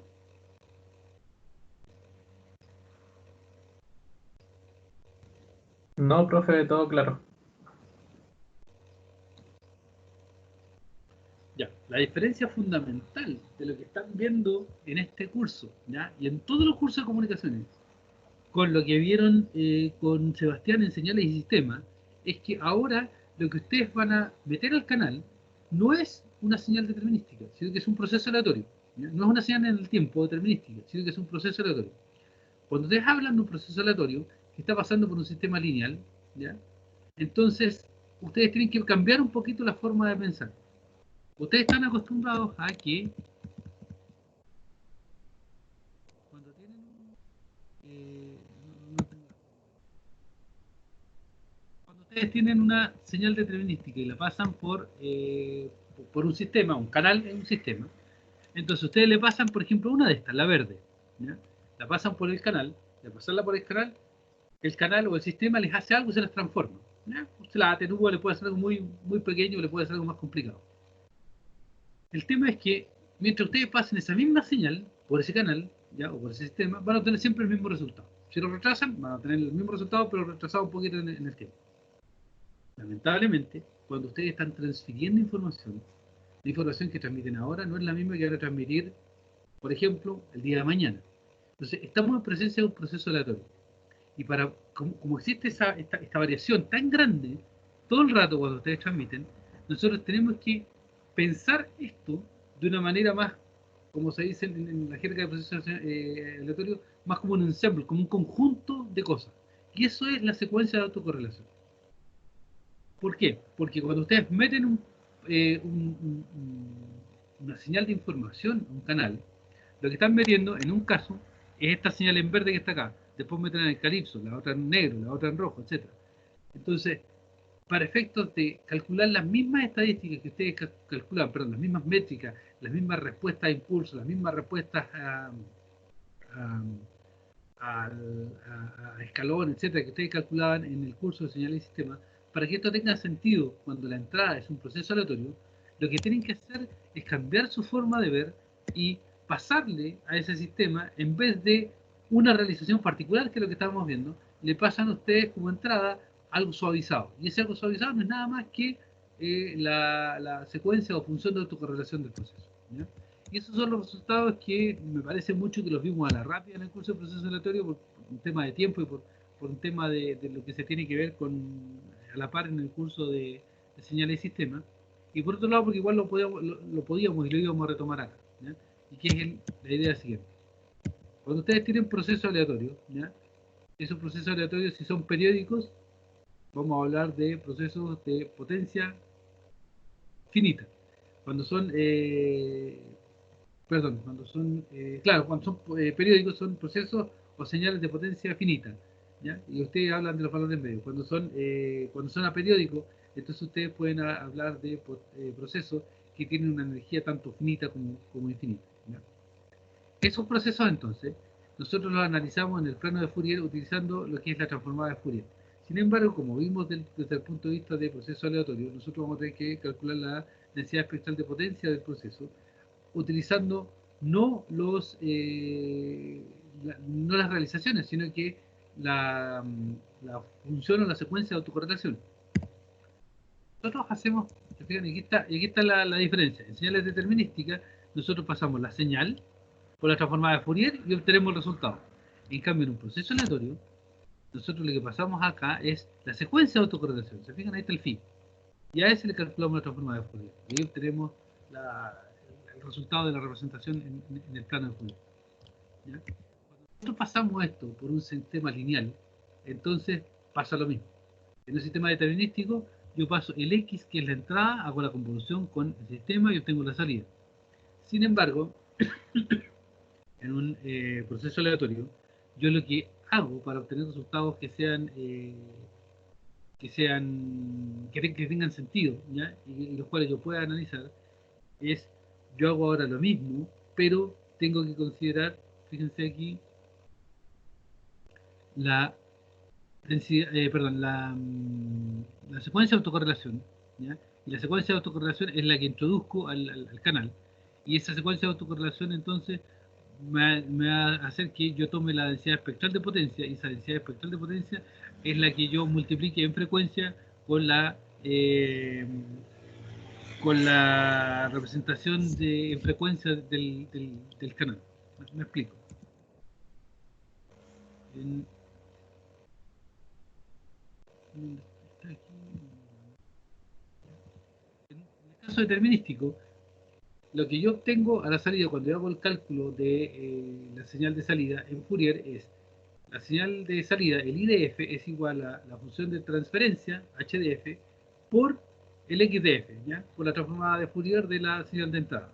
No, profe, todo claro. Ya, la diferencia fundamental de lo que están viendo en este curso, ¿ya? Y en todos los cursos de comunicaciones, con lo que vieron con Sebastián en señales y sistemas, es que ahora lo que ustedes van a meter al canal no es una señal determinística, sino que es un proceso aleatorio, ¿ya? No es una señal en el tiempo determinística, sino que es un proceso aleatorio. Cuando ustedes hablan de un proceso aleatorio que está pasando por un sistema lineal, ¿ya? Entonces ustedes tienen que cambiar un poquito la forma de pensar. Ustedes están acostumbrados a que cuando tienen cuando ustedes tienen una señal determinística y la pasan por un sistema, un canal en un sistema, entonces ustedes le pasan, por ejemplo, una de estas, la verde, ¿ya? La pasan por el canal, de pasarla por el canal o el sistema les hace algo y se las transforma, ¿ya? Usted la atenúa, le puede hacer algo muy, muy pequeño, le puede hacer algo más complicado. El tema es que mientras ustedes pasen esa misma señal por ese canal, ¿ya? O por ese sistema, van a obtener siempre el mismo resultado. Si lo retrasan, van a tener el mismo resultado, pero retrasado un poquito en el tiempo. Lamentablemente, cuando ustedes están transfiriendo información, la información que transmiten ahora no es la misma que van a transmitir, por ejemplo, el día de mañana. Entonces, estamos en presencia de un proceso aleatorio. Y como existe esta variación tan grande, todo el rato cuando ustedes transmiten, nosotros tenemos que pensar esto de una manera más, como se dice en la jerga de procesos aleatorios, más como un ensemble, como un conjunto de cosas. Y eso es la secuencia de autocorrelación. ¿Por qué? Porque cuando ustedes meten una señal de información a un canal, lo que están metiendo en un caso es esta señal en verde que está acá. Después meten en el calipso, la otra en negro, la otra en rojo, etc. Entonces, para efectos de calcular las mismas estadísticas que ustedes calculan, perdón, las mismas métricas, las mismas respuestas a impulso, las mismas respuestas a escalón, etcétera, que ustedes calculaban en el curso de señales y sistemas, para que esto tenga sentido cuando la entrada es un proceso aleatorio, lo que tienen que hacer es cambiar su forma de ver y pasarle a ese sistema, en vez de una realización particular, que es lo que estábamos viendo, le pasan a ustedes como entrada algo suavizado. Y ese algo suavizado no es nada más que la secuencia o función de autocorrelación del proceso, ¿ya? Y esos son los resultados que me parece mucho que los vimos a la rápida en el curso de proceso aleatorio por un tema de tiempo y por un tema de lo que se tiene que ver a la par en el curso de señales y sistemas. Y por otro lado, porque igual lo podíamos y lo íbamos a retomar acá, ¿ya? Y que es la idea siguiente. Cuando ustedes tienen procesos aleatorios, ¿ya? Esos procesos aleatorios, si son periódicos, vamos a hablar de procesos de potencia finita. Cuando son cuando son periódicos, son procesos o señales de potencia finita, ¿ya? Y ustedes hablan de los valores medios. Cuando son aperiódicos, entonces ustedes pueden hablar de procesos que tienen una energía tanto finita como infinita, ¿ya? Esos procesos, entonces, nosotros los analizamos en el plano de Fourier utilizando lo que es la transformada de Fourier. Sin embargo, como vimos desde el punto de vista de proceso aleatorio, nosotros vamos a tener que calcular la densidad espectral de potencia del proceso, utilizando no las realizaciones, sino que la función o la secuencia de autocorrelación. Nosotros hacemos, fíjense, aquí está la diferencia. En señales determinísticas, nosotros pasamos la señal por la transformada de Fourier y obtenemos el resultado. En cambio, en un proceso aleatorio, nosotros lo que pasamos acá es la secuencia de autocorrelación. Se fijan, ahí está el phi. Y a ese le calculamos la transformada de Fourier. Y ahí obtenemos el resultado de la representación en el plano de Fourier, ¿ya? Cuando nosotros pasamos esto por un sistema lineal, entonces pasa lo mismo. En un sistema determinístico, yo paso el X, que es la entrada, hago la convolución con el sistema y obtengo la salida. Sin embargo, en un proceso aleatorio, yo lo que hago para obtener resultados que tengan sentido, ¿ya? Y los cuales yo pueda analizar, es, yo hago ahora lo mismo, pero tengo que considerar, fíjense aquí, la densidad, la secuencia de autocorrelación, ¿ya? Y la secuencia de autocorrelación es la que introduzco al canal. Y esa secuencia de autocorrelación, entonces, me va a hacer que yo tome la densidad espectral de potencia, y esa densidad espectral de potencia es la que yo multiplique en frecuencia con la representación en frecuencia del canal. ¿Me explico? En el caso determinístico, lo que yo obtengo a la salida cuando yo hago el cálculo de la señal de salida en Fourier es la señal de salida, el IDF, es igual a la función de transferencia, HDF, por el XDF, ¿ya? Por la transformada de Fourier de la señal de entrada,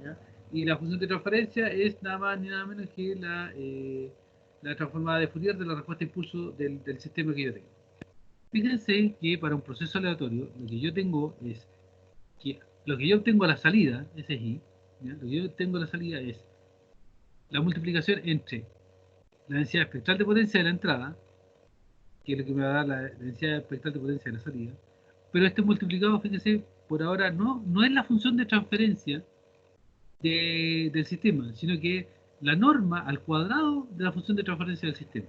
¿ya? Y la función de transferencia es nada más ni nada menos que la transformada de Fourier de la respuesta de impulso del sistema que yo tengo. Fíjense que para un proceso aleatorio, lo que yo tengo es que lo que yo obtengo a la salida, ese es I, ¿ya? Lo que yo obtengo a la salida es la multiplicación entre la densidad espectral de potencia de la entrada, que es lo que me va a dar la densidad espectral de potencia de la salida, pero este multiplicado, fíjense, por ahora no es la función de transferencia del sistema, sino que la norma al cuadrado de la función de transferencia del sistema.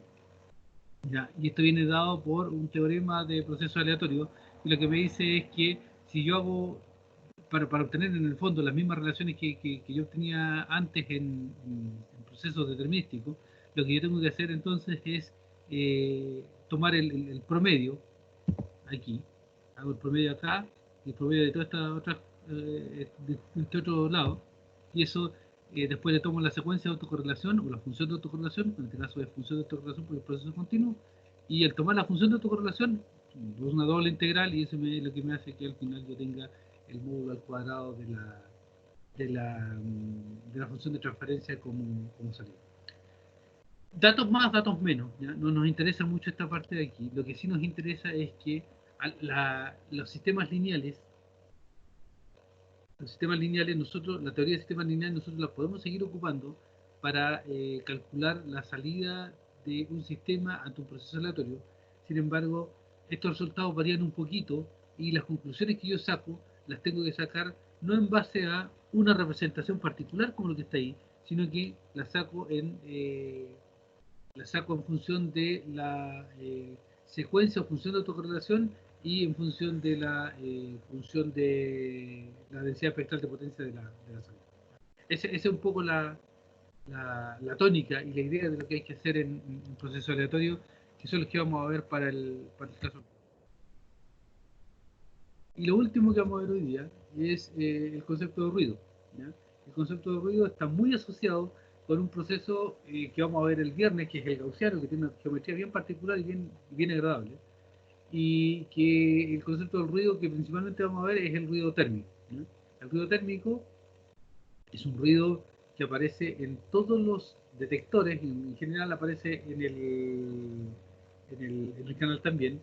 ¿Ya? Y esto viene dado por un teorema de proceso aleatorio, y lo que me dice es que si yo hago, para obtener en el fondo las mismas relaciones que yo obtenía antes en procesos determinísticos, lo que yo tengo que hacer entonces es tomar el promedio aquí, hago el promedio acá, y el promedio de toda esta otra, de este otro lado, y eso después le tomo la secuencia de autocorrelación o la función de autocorrelación, en este caso es función de autocorrelación por el proceso continuo, y al tomar la función de autocorrelación es una doble integral, y eso es lo que me hace que al final yo tenga el módulo al cuadrado de la función de transferencia como salida. Datos más, datos menos, ¿ya? No nos interesa mucho esta parte de aquí. Lo que sí nos interesa es que los sistemas lineales, nosotros, la teoría de sistemas lineales, nosotros la podemos seguir ocupando para calcular la salida de un sistema ante un proceso aleatorio. Sin embargo, estos resultados varían un poquito y las conclusiones que yo saco las tengo que sacar no en base a una representación particular como lo que está ahí, sino que las saco en función de la secuencia o función de autocorrelación y en función de la función de la densidad espectral de potencia de la salida. Esa es un poco la tónica y la idea de lo que hay que hacer en proceso aleatorio, que son los que vamos a ver para el caso. Y lo último que vamos a ver hoy día es el concepto de ruido, ¿ya? El concepto de ruido está muy asociado con un proceso que vamos a ver el viernes, que es el gaussiano, que tiene una geometría bien particular y bien agradable. Y que el concepto del ruido que principalmente vamos a ver es el ruido térmico, ¿no? El ruido térmico es un ruido que aparece en todos los detectores, en general aparece en el canal también,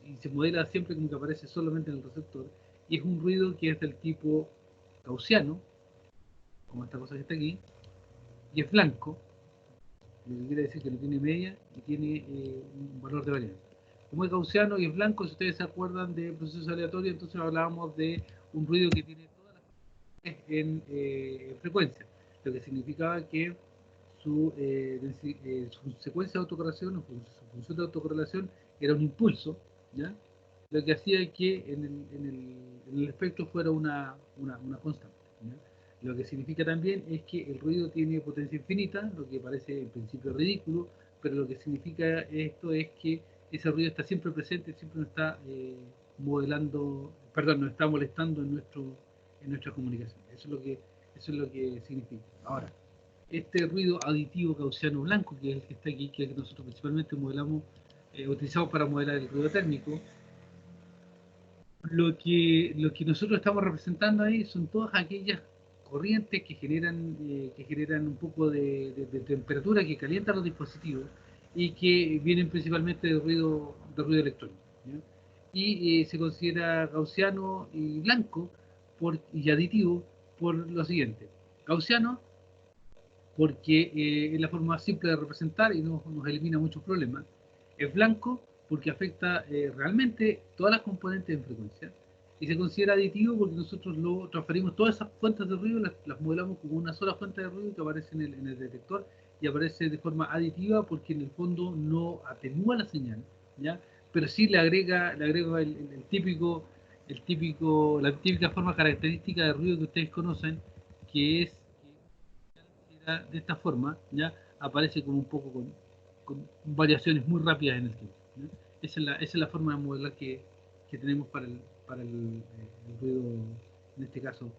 y se modela siempre como que aparece solamente en el receptor, y es un ruido que es del tipo gaussiano, como esta cosa que está aquí, y es blanco, lo que quiere decir que no tiene media y tiene un valor de varianza. Como es gaussiano y es blanco, si ustedes se acuerdan de procesos aleatorios, entonces hablábamos de un ruido que tiene todas las en frecuencia, lo que significaba que su secuencia de autocorrelación o su función de autocorrelación era un impulso, ¿ya? Lo que hacía que en el espectro fuera una constante, ¿ya? Lo que significa también es que el ruido tiene potencia infinita, lo que parece en principio ridículo, pero lo que significa esto es que ese ruido está siempre presente, siempre nos está modelando, perdón, nos está molestando en nuestra comunicación. Eso es lo que significa. Ahora, este ruido aditivo gaussiano blanco, que es el que está aquí, que es el que nosotros principalmente modelamos, utilizamos para modelar el ruido térmico, lo que nosotros estamos representando ahí son todas aquellas corrientes que generan un poco de temperatura, que calientan los dispositivos y que vienen principalmente de ruido electrónico, ¿ya? Y se considera gaussiano y blanco y aditivo por lo siguiente. Gaussiano porque es la forma más simple de representar y nos elimina muchos problemas. Es blanco porque afecta realmente todas las componentes en frecuencia, y se considera aditivo porque nosotros lo transferimos, todas esas fuentes de ruido las modelamos como una sola fuente de ruido que aparece en el detector, y aparece de forma aditiva porque en el fondo no atenúa la señal, ¿ya? Pero sí le agrega la típica forma característica de ruido que ustedes conocen, que es de esta forma, ¿ya? Aparece como un poco con variaciones muy rápidas en el tiempo, ¿ya? Esa es la forma de modelar que tenemos para el ruido, en este caso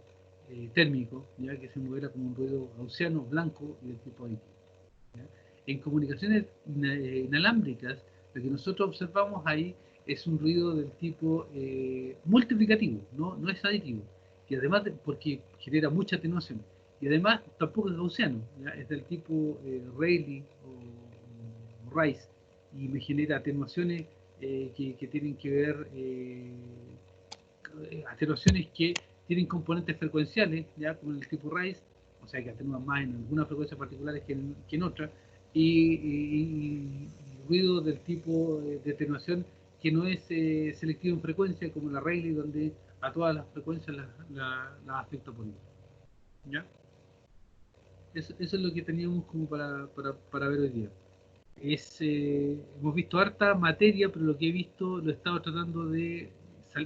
térmico, ¿ya? Que se modela como un ruido gaussiano, blanco y del tipo aditivo, ¿ya? En comunicaciones inalámbricas, lo que nosotros observamos ahí es un ruido del tipo multiplicativo, no es aditivo. Y además, porque genera mucha atenuación. Y además tampoco es gaussiano, ¿ya? Es del tipo Rayleigh o Rice, y me genera atenuaciones que tienen que ver, atenuaciones que tienen componentes frecuenciales, ya como el tipo Rice, o sea que atenúan más en algunas frecuencias particulares que en otras, y ruido del tipo de atenuación que no es selectivo en frecuencia, como la Rayleigh, donde a todas las frecuencias las afecta por igual. ¿Ya? Eso es lo que teníamos como para ver hoy día. Hemos visto harta materia, pero lo que he visto lo he estado tratando de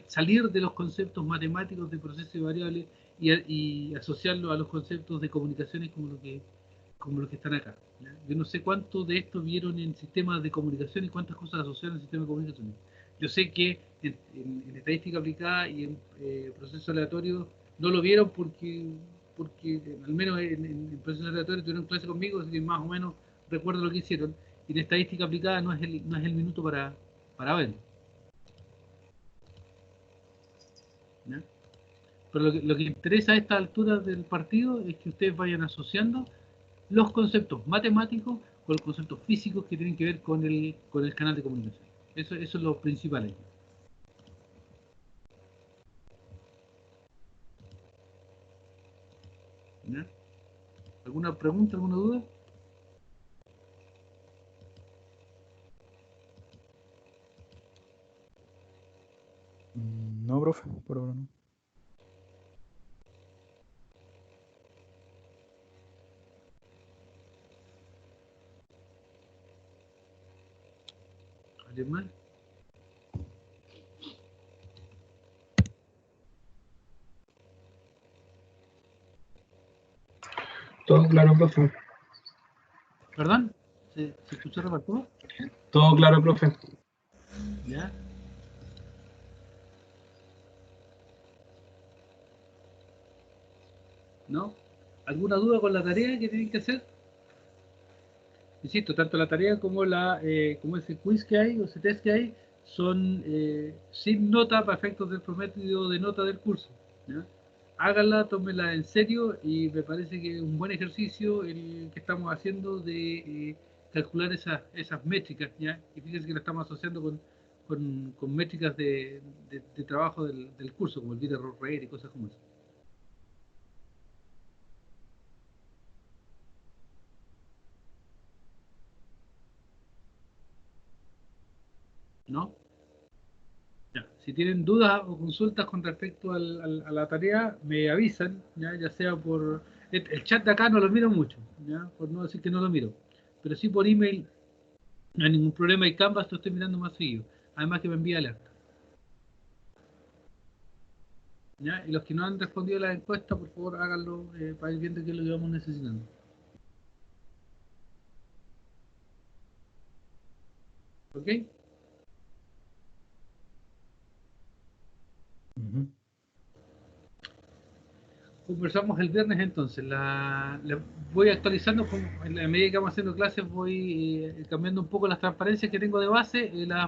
salir de los conceptos matemáticos de procesos y variables y asociarlo a los conceptos de comunicaciones como los que están acá, ¿ya? Yo no sé cuánto de esto vieron en sistemas de comunicación y cuántas cosas asociaron en sistemas de comunicación. Yo sé que en estadística aplicada y en procesos aleatorios no lo vieron porque al menos en procesos aleatorios tuvieron clase conmigo, así que más o menos recuerdo lo que hicieron. Y en estadística aplicada no es el minuto para verlo, ¿ya? Pero lo que interesa a esta altura del partido es que ustedes vayan asociando los conceptos matemáticos con los conceptos físicos que tienen que ver con el canal de comunicación. Eso es lo principal ahí. ¿Ya? ¿Alguna pregunta, alguna duda? No, profe, por ahora no. ¿Alguien más? Todo claro, profe. ¿Perdón? ¿Se escuchó repartido? Todo claro, profe. ¿Ya? ¿No? ¿Alguna duda con la tarea que tienen que hacer? Insisto, tanto la tarea como como ese quiz que hay o ese test que hay son sin nota para efectos del promedio de nota del curso, ¿ya? Háganla, tómenla en serio y me parece que es un buen ejercicio el que estamos haciendo de calcular esas métricas, ¿ya? Y fíjense que lo estamos asociando con métricas de trabajo del curso, como el vida error rate y cosas como eso. ¿No? Ya. Si tienen dudas o consultas con respecto a la tarea, me avisan, ya sea por... El chat de acá no lo miro mucho, ¿ya? Por no decir que no lo miro. Pero sí por email, no hay ningún problema, y Canvas lo estoy mirando más seguido. Además que me envía alerta, ¿ya? Y los que no han respondido a la encuesta, por favor háganlo para ir viendo qué es lo que vamos necesitando. ¿Ok? Conversamos el viernes entonces. Voy actualizando, en la medida que vamos haciendo clases, voy cambiando un poco las transparencias que tengo de base.